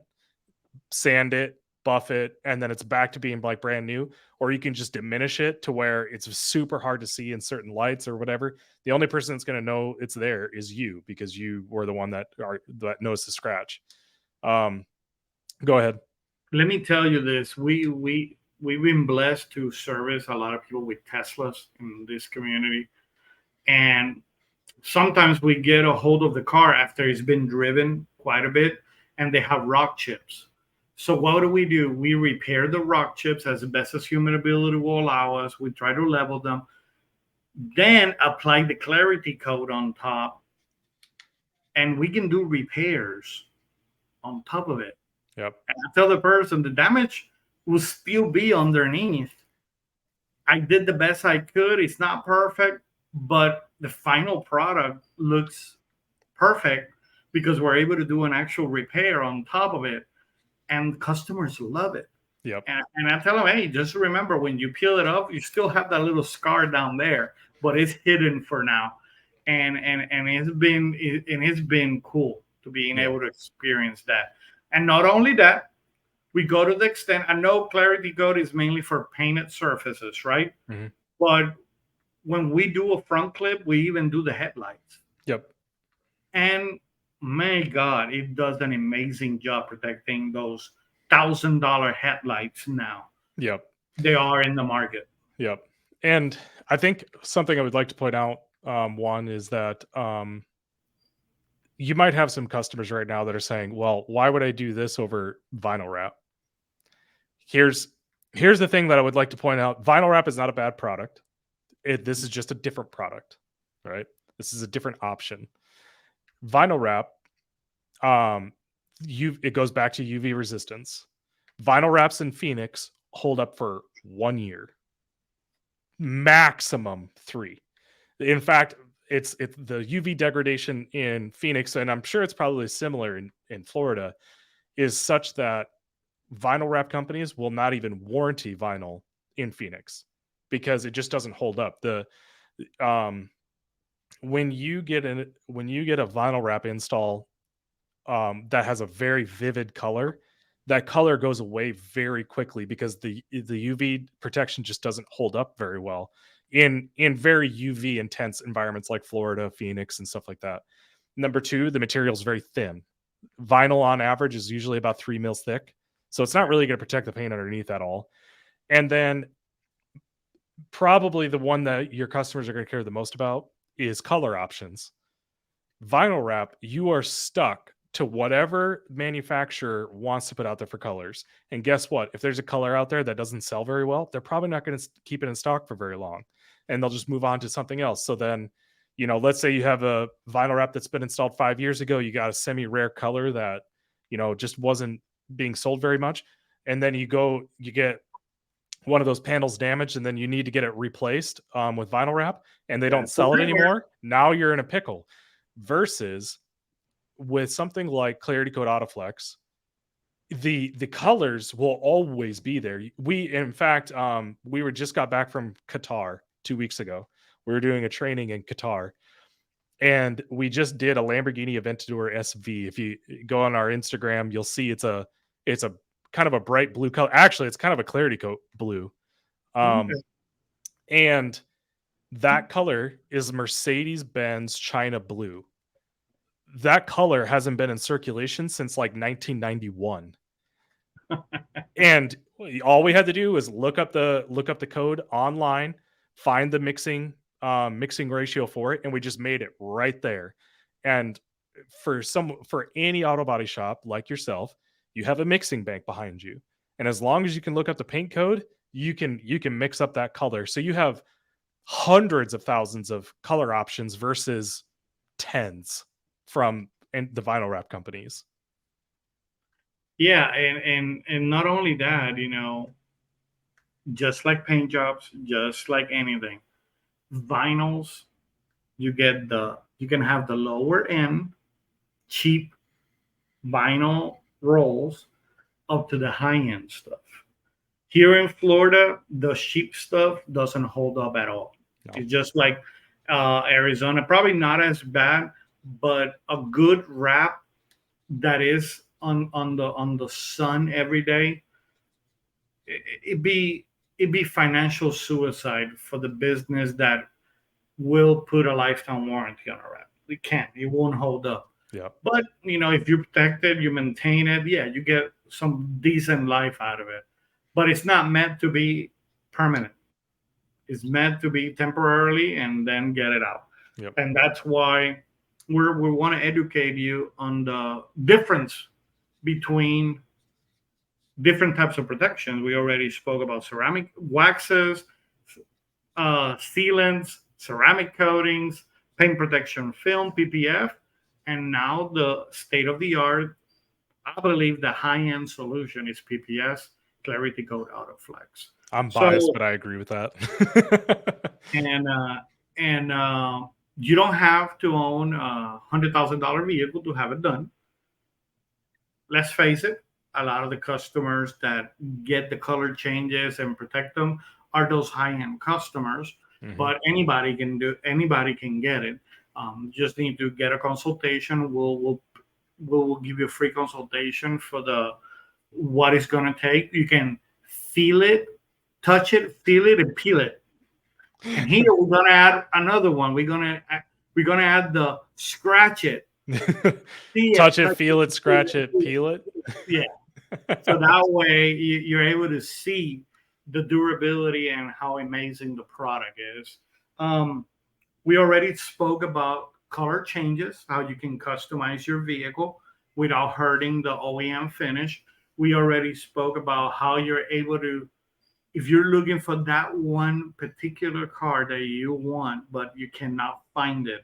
sand it, buff it, and then it's back to being like brand new, or you can just diminish it to where it's super hard to see in certain lights or whatever. The only person that's going to know it's there is you, because you were the one that knows the scratch. Go ahead. Let me tell you this. We've been blessed to service a lot of people with Teslas in this community. And sometimes we get a hold of the car after it's been driven quite a bit and they have rock chips. So what do? We repair the rock chips as best as human ability will allow us. We try to level them, then apply the ClarityCoat on top, and we can do repairs on top of it. Yep. And I tell the person the damage will still be underneath. I did the best I could. It's not perfect, but the final product looks perfect because we're able to do an actual repair on top of it. And customers love it. Yep. And I tell them, hey, just remember when you peel it off, you still have that little scar down there, but it's hidden for now. And it's been cool to being able to experience that. And not only that, we go to the extent. I know ClarityCoat is mainly for painted surfaces, right? Mm-hmm. But when we do a front clip, we even do the headlights. Yep. And my God, it does an amazing job protecting those $1,000 headlights now. Yep. They are in the market. Yep. And I think something I would like to point out, Juan, is that you might have some customers right now that are saying, well, why would I do this over vinyl wrap? Here's the thing that I would like to point out. Vinyl wrap is not a bad product. This is just a different product, right? This is a different option. Vinyl wrap, it goes back to UV resistance. Vinyl wraps in Phoenix hold up for 1 year, maximum 3. In fact, it's the UV degradation in Phoenix, and I'm sure it's probably similar in Florida, is such that vinyl wrap companies will not even warranty vinyl in Phoenix because it just doesn't hold up. When you get a vinyl wrap install that has a very vivid color, that color goes away very quickly because the UV protection just doesn't hold up very well in very UV intense environments like Florida, Phoenix, and stuff like that. Number two, the material is very thin. Vinyl on average is usually about 3 mils thick, so it's not really going to protect the paint underneath at all. And then probably the one that your customers are going to care the most about is color options. Vinyl wrap, you are stuck to whatever manufacturer wants to put out there for colors. And guess what? If there's a color out there that doesn't sell very well, they're probably not going to keep it in stock for very long, and they'll just move on to something else. So then, let's say you have a vinyl wrap that's been installed 5 years ago, you got a semi-rare color that, just wasn't being sold very much. And then you get one of those panels damaged, and then you need to get it replaced with vinyl wrap, and they don't sell it anymore. Now you're in a pickle. Versus with something like ClarityCoat Autoflex, the colors will always be there. In fact, we just got back from Qatar 2 weeks ago. We were doing a training in Qatar, and we just did a Lamborghini Aventador SV. If you go on our Instagram, you'll see it's a kind of a bright blue color. Actually, it's kind of a ClarityCoat blue. And that color is Mercedes-Benz China blue. That color hasn't been in circulation since like 1991. And all we had to do was look up the code online, find the mixing ratio for it, and we just made it right there. And for any auto body shop like yourself, you have a mixing bank behind you. And as long as you can look up the paint code, you can mix up that color. So you have hundreds of thousands of color options versus tens from the vinyl wrap companies. Yeah, and not only that, just like paint jobs, just like anything, vinyls, you can have the lower end cheap vinyl rolls up to the high end stuff. Here in Florida, the cheap stuff doesn't hold up at all. No. It's just like Arizona, probably not as bad, but a good wrap that is on the sun every day, it'd be financial suicide for the business that will put a lifetime warranty on a wrap. It won't hold up. Yeah. But if you protect it, you maintain it, yeah, you get some decent life out of it. But it's not meant to be permanent. It's meant to be temporarily and then get it out. Yep. And that's why we want to educate you on the difference between different types of protections. We already spoke about ceramic waxes, sealants, ceramic coatings, paint protection film, PPF, and now the state of the art, I believe the high-end solution is PPS, ClarityCoat Autoflex. I'm biased, but I agree with that. and you don't have to own a $100,000 vehicle to have it done. Let's face it, a lot of the customers that get the color changes and protect them are those high-end customers. Mm-hmm. But anybody can get it. Just need to get a consultation. We'll give you a free consultation for what it's going to take. You can feel it, touch it, feel it, and peel it. And here we're going to add another one. We're going to add the scratch it. Touch it, feel it, scratch it, peel it. Yeah. So that way you're able to see the durability and how amazing the product is. We already spoke about color changes, how you can customize your vehicle without hurting the OEM finish. We already spoke about how you're able to, if you're looking for that one particular car that you want, but you cannot find it,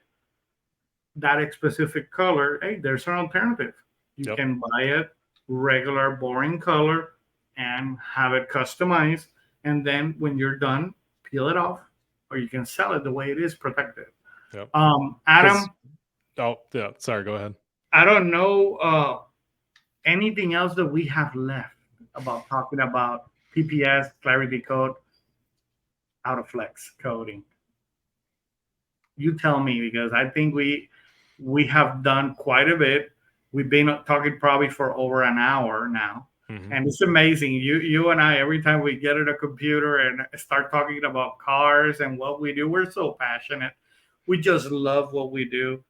that specific color, hey, there's an alternative. You can buy it regular, boring color and have it customized. And then when you're done, peel it off, or you can sell it the way it is protected. Yep. Adam. Oh, yeah. Sorry, go ahead. I don't know anything else that we have left about talking about PPS, ClarityCoat, Autoflex coding. You tell me, because I think we have done quite a bit. We've been talking probably for over an hour now. Mm-hmm. And it's amazing. You and I, every time we get at a computer and start talking about cars and what we do, we're so passionate. We just love what we do.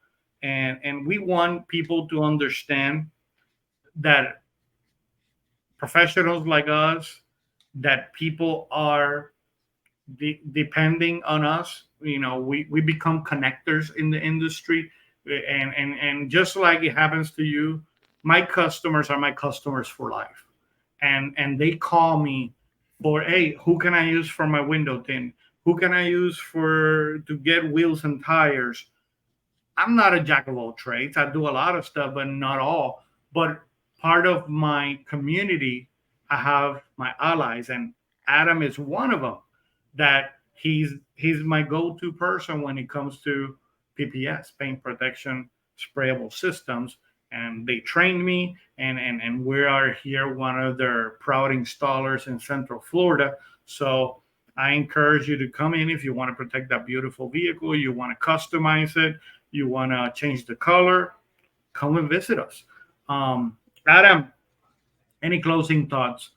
And we want people to understand that professionals like us, that people are depending on us. You know, we become connectors in the industry, and just like it happens to you, my customers are my customers for life, and they call me for, hey, who can I use for my window tint, who can I use to get wheels and tires. I'm not a jack of all trades. I do a lot of stuff, but not all. But part of my community, I have my allies, and Adam is one of them. That he's my go-to person when it comes to PPS, paint protection sprayable systems. And they trained me, and we are here one of their proud installers in Central Florida. So I encourage you to come in if you want to protect that beautiful vehicle, you want to customize it, you want to change the color, come and visit us. Adam, any closing thoughts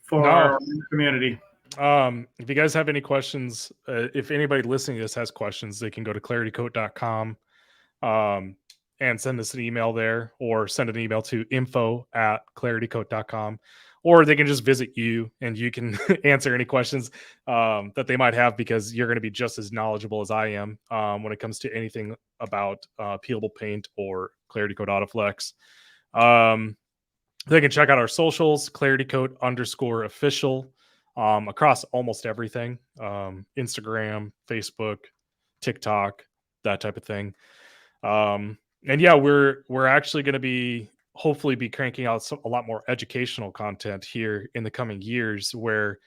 for our community? If you guys have any questions, if anybody listening to this has questions, they can go to claritycoat.com and send us an email there, or send an email to info@claritycoat.com, or they can just visit you and you can answer any questions that they might have, because you're going to be just as knowledgeable as I am when it comes to anything about peelable paint or ClarityCoat Autoflex. They can check out our socials, ClarityCoat_official, across almost everything, Instagram, Facebook, TikTok, that type of thing. And yeah, we're actually going to hopefully be cranking out a lot more educational content here in the coming years, where,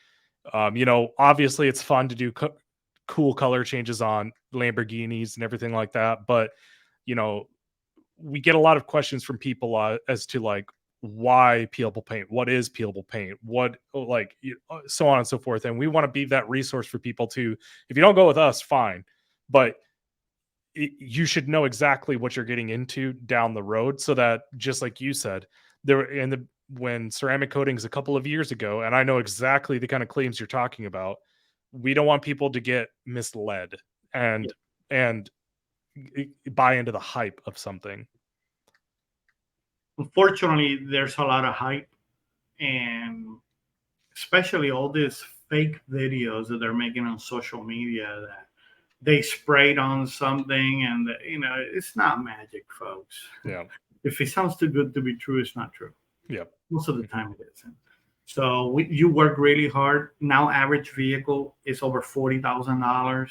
obviously it's fun to do cool color changes on Lamborghinis and everything like that. But, we get a lot of questions from people as to like, why peelable paint, what is peelable paint, so on and so forth. And we want to be that resource for people to, if you don't go with us, fine, but you should know exactly what you're getting into down the road, so that, just like you said, when ceramic coatings a couple of years ago, and I know exactly the kind of claims you're talking about, we don't want people to get misled and buy into the hype of something. Unfortunately, there's a lot of hype, and especially all these fake videos that they're making on social media, that they sprayed on something, and it's not magic, folks. Yeah. If it sounds too good to be true, it's not true. Yeah. Most of the time it isn't. So you work really hard. Now, average vehicle is over $40,000.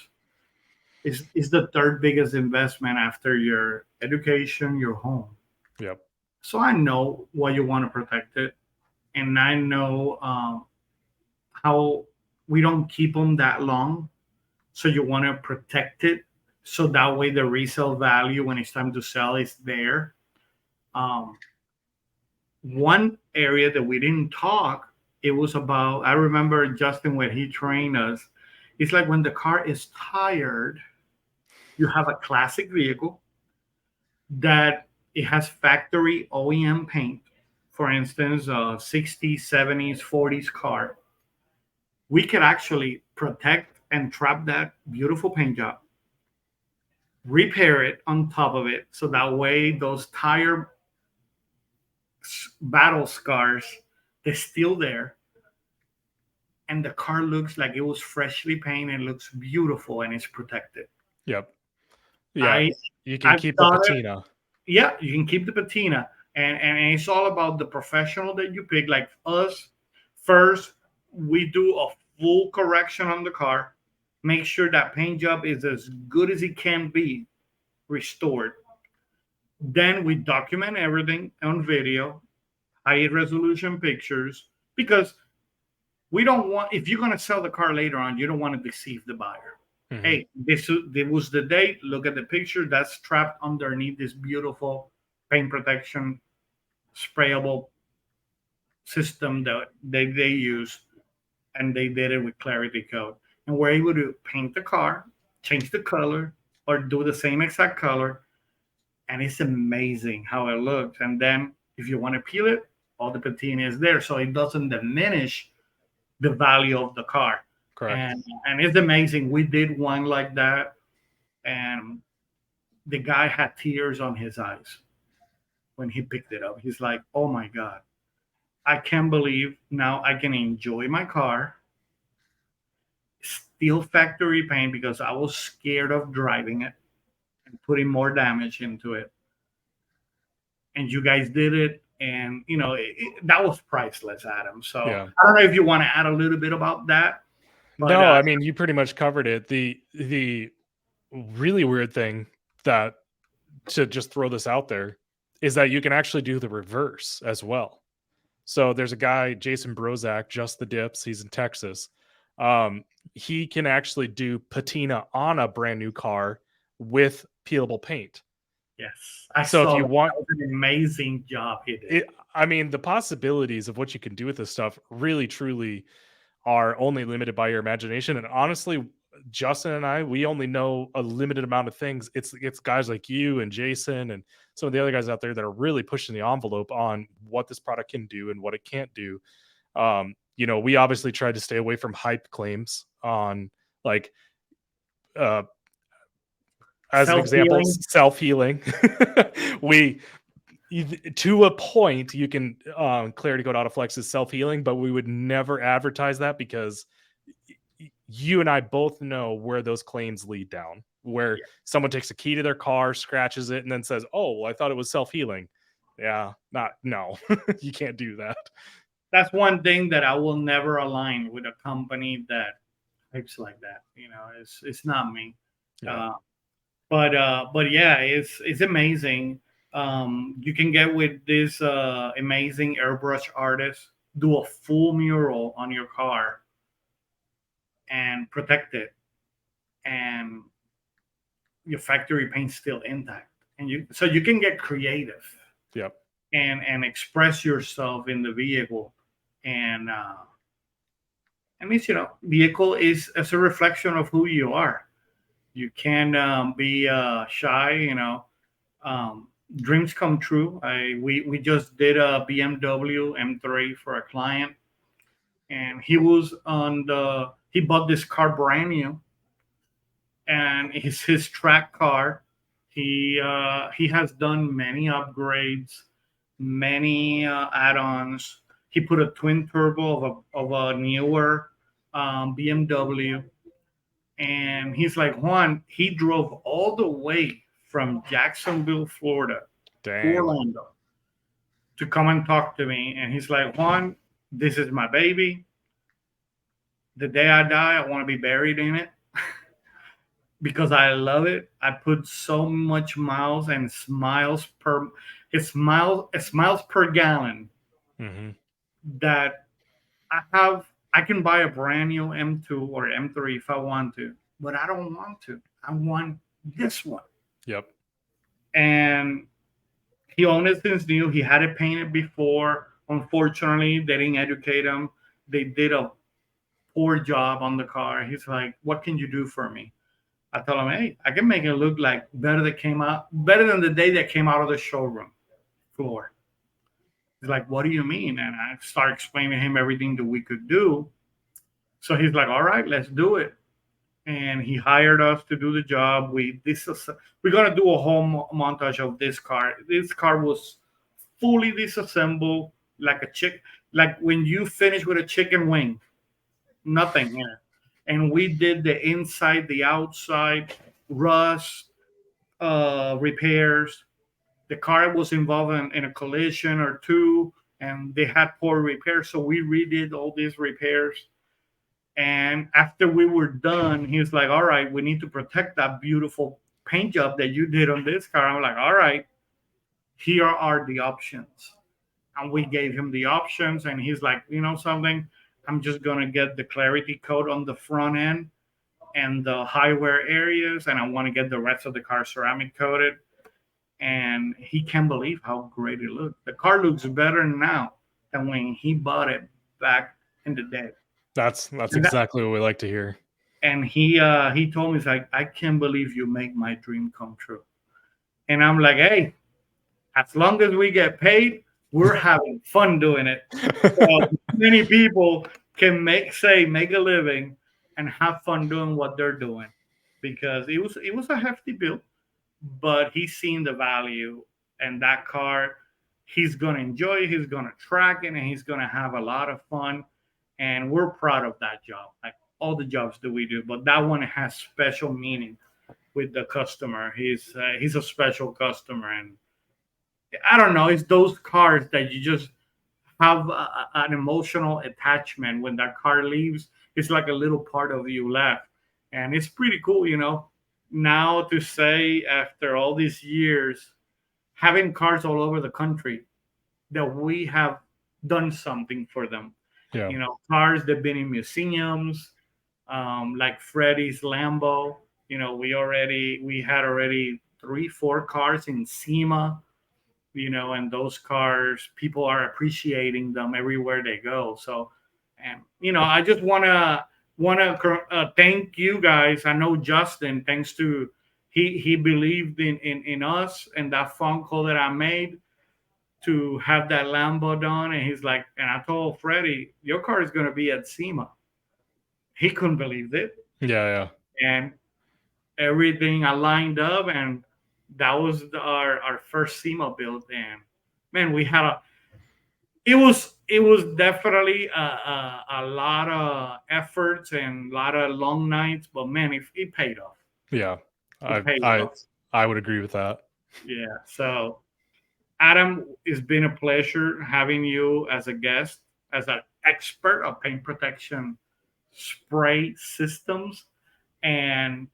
Is the third biggest investment after your education, your home. Yep. So I know why you want to protect it, and I know how we don't keep them that long. So you want to protect it, so that way the resale value when it's time to sell is there. One area that we didn't talk, it was about, I remember Justin when he trained us, it's like when the car is tired, you have a classic vehicle that it has factory OEM paint, for instance, 60s, 70s, 40s car. We could actually protect and trap that beautiful paint job, repair it on top of it, so that way those tire battle scars, they're still there, and the car looks like it was freshly painted, looks beautiful, and it's protected. Yep. Yeah, you can keep the patina. Yeah, you can keep the patina, and it's all about the professional that you pick. Like us, first we do a full correction on the car, make sure that paint job is as good as it can be restored. Then we document everything on video, high resolution pictures, because we don't want, if you're going to sell the car later on, you don't want to deceive the buyer. Hey, this was the date. Look at the picture. That's trapped underneath this beautiful paint protection sprayable system that they use, and they did it with ClarityCoat. And we're able to paint the car, change the color, or do the same exact color, and it's amazing how it looks. And then if you want to peel it, all the patina is there, so it doesn't diminish the value of the car. Correct. And it's amazing. We did one like that, and the guy had tears on his eyes when he picked it up. He's like, "Oh my god, I can't believe now I can enjoy my car." Still factory paint because I was scared of driving it and putting more damage into it. And you guys did it, and that was priceless, Adam. So yeah. I don't know if you want to add a little bit about that. But, no, I mean, you pretty much covered it. The really weird thing that, to just throw this out there, is that you can actually do the reverse as well. So there's a guy, Jason Brozak, Just the Dips. He's in Texas. He can actually do patina on a brand new car with peelable paint. Yes. So if you want, that was an amazing job he did. I mean, the possibilities of what you can do with this stuff really, truly are only limited by your imagination. And honestly, Justin and I, we only know a limited amount of things. It's guys like you and Jason and some of the other guys out there that are really pushing the envelope on what this product can do and what it can't do. We obviously tried to stay away from hype claims on, like, as an example, self-healing. To a point, you can ClarityCoat Autoflex is self-healing, but we would never advertise that because you and I both know where those claims lead down, where someone takes a key to their car, scratches it, and then says, "Oh, well, I thought it was self-healing." Yeah, no, you can't do that. That's one thing that I will never align with a company that hypes like that. It's not me. Yeah. But yeah, it's amazing. You can get with this amazing airbrush artist, do a full mural on your car and protect it, and your factory paint's still intact, and you can get creative. Yep. And express yourself in the vehicle, and vehicle is as a reflection of who you are. You can be shy, dreams come true. We just did a BMW M3 for a client, and he bought this car brand new, and it's his track car. He has done many upgrades, many add-ons. He put a twin turbo of a newer BMW. And he's like, Juan, he drove all the way from Jacksonville, Florida, to Orlando to come and talk to me. And he's like, Juan, this is my baby. The day I die, I want to be buried in it because I love it. I put so much miles and smiles per gallon that I can buy a brand new M2 or M3 if I want to, but I don't want to. I want this one. Yep. And he owned it since new. He had it painted before. Unfortunately, they didn't educate him. They did a poor job on the car. He's like, "What can you do for me?" I told him, "Hey, I can make it look like better than the day that came out of the showroom floor." He's like, "What do you mean?" And I started explaining to him everything that we could do. So he's like, "All right, let's do it." And he hired us to do the job. We're going to do a whole montage of this car. This car was fully disassembled like when you finish with a chicken wing. Nothing here. And we did the inside, the outside, rust, repairs. The car was involved in a collision or two, and they had poor repairs. So we redid all these repairs. And after we were done, he was like, "All right, we need to protect that beautiful paint job that you did on this car." I'm like, "All right, here are the options." And we gave him the options. And he's like, "You know something? I'm just going to get the ClarityCoat on the front end and the high wear areas, and I want to get the rest of the car ceramic coated. And he can't believe how great it looks. The car looks better now than when he bought it back in the day. That's exactly what we like to hear. And he told me, he's like, I can't believe you make my dream come true. And I'm like, hey, as long as we get paid, we're having fun doing it. So many people can make a living and have fun doing what they're doing, because it was a hefty bill, but he's seen the value, and that car, he's gonna enjoy it, he's gonna track it, and he's gonna have a lot of fun. And we're proud of that job, like all the jobs that we do, but that one has special meaning with the customer. He's a special customer, and I don't know, it's those cars that you just have an emotional attachment. When that car leaves, it's like a little part of you left, and it's pretty cool, now to say, after all these years having cars all over the country, that we have done something for them. Yeah. Cars that have been in museums, like Freddie's Lambo. We had already 3-4 cars in SEMA, and those cars, people are appreciating them everywhere they go. So, and I just want to thank you guys. I know Justin, thanks to he believed in us and that phone call that I made to have that Lambo done, and he's like, and I told Freddie, your car is going to be at SEMA. He couldn't believe it. Yeah. And everything aligned up, and that was our first SEMA build. And man, we had it was definitely a lot of efforts and a lot of long nights, but man, it paid off. Yeah, I would agree with that. Yeah. So Adam, it's been a pleasure having you as a guest, as an expert of paint protection spray systems, and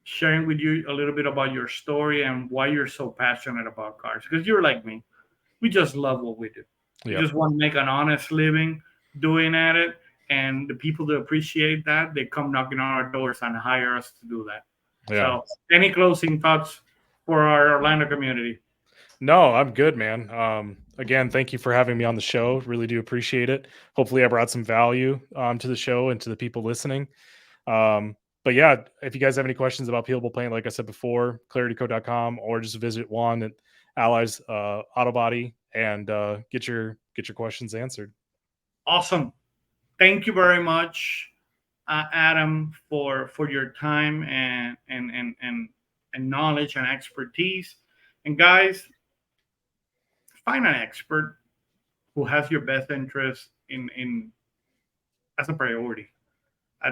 sharing with you a little bit about your story and why you're so passionate about cars. Because you're like me, we just love what we do. Yep. We just want to make an honest living doing at it, and the people that appreciate that, they come knocking on our doors and hire us to do that. Yeah. So, any closing thoughts for our Orlando community? No, I'm good, man. Again, thank you for having me on the show. Really do appreciate it. Hopefully I brought some value to the show and to the people listening. But yeah, if you guys have any questions about peelable paint, like I said before, claritycoat.com, or just visit Juan at Allyz Auto Body and get your questions answered. Awesome. Thank you very much, Adam, for your time and knowledge and expertise. And guys, find an expert who has your best interest in as a priority.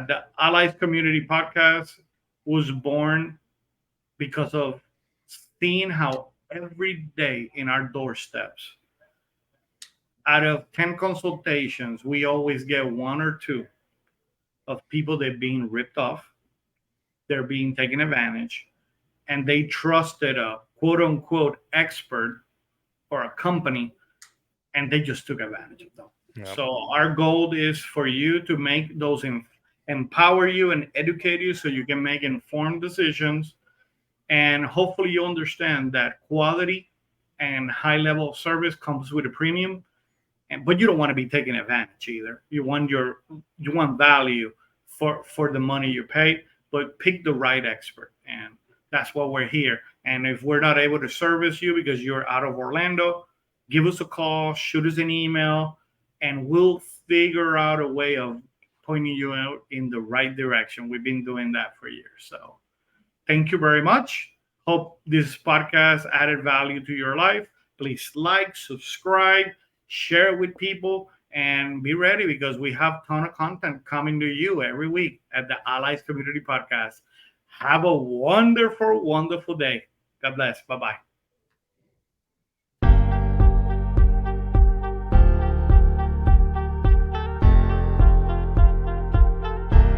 The Allyz Community Podcast was born because of seeing how every day in our doorsteps, out of 10 consultations, we always get 1 or 2 of people that are being ripped off, they're being taken advantage, and they trusted a quote-unquote expert or a company, and they just took advantage of them. Yep. So our goal is for you to make those empower you and educate you so you can make informed decisions. And hopefully you understand that quality and high level of service comes with a premium, but you don't want to be taken advantage either. You want value for the money you pay, but pick the right expert. And that's why we're here. And if we're not able to service you because you're out of Orlando, give us a call, shoot us an email, and we'll figure out a way of pointing you out in the right direction. We've been doing that for years. So thank you very much. Hope this podcast added value to your life. Please like, subscribe, share it with people, and be ready because we have a ton of content coming to you every week at the Allyz Community Podcast. Have a wonderful, wonderful day. God bless. Bye-bye.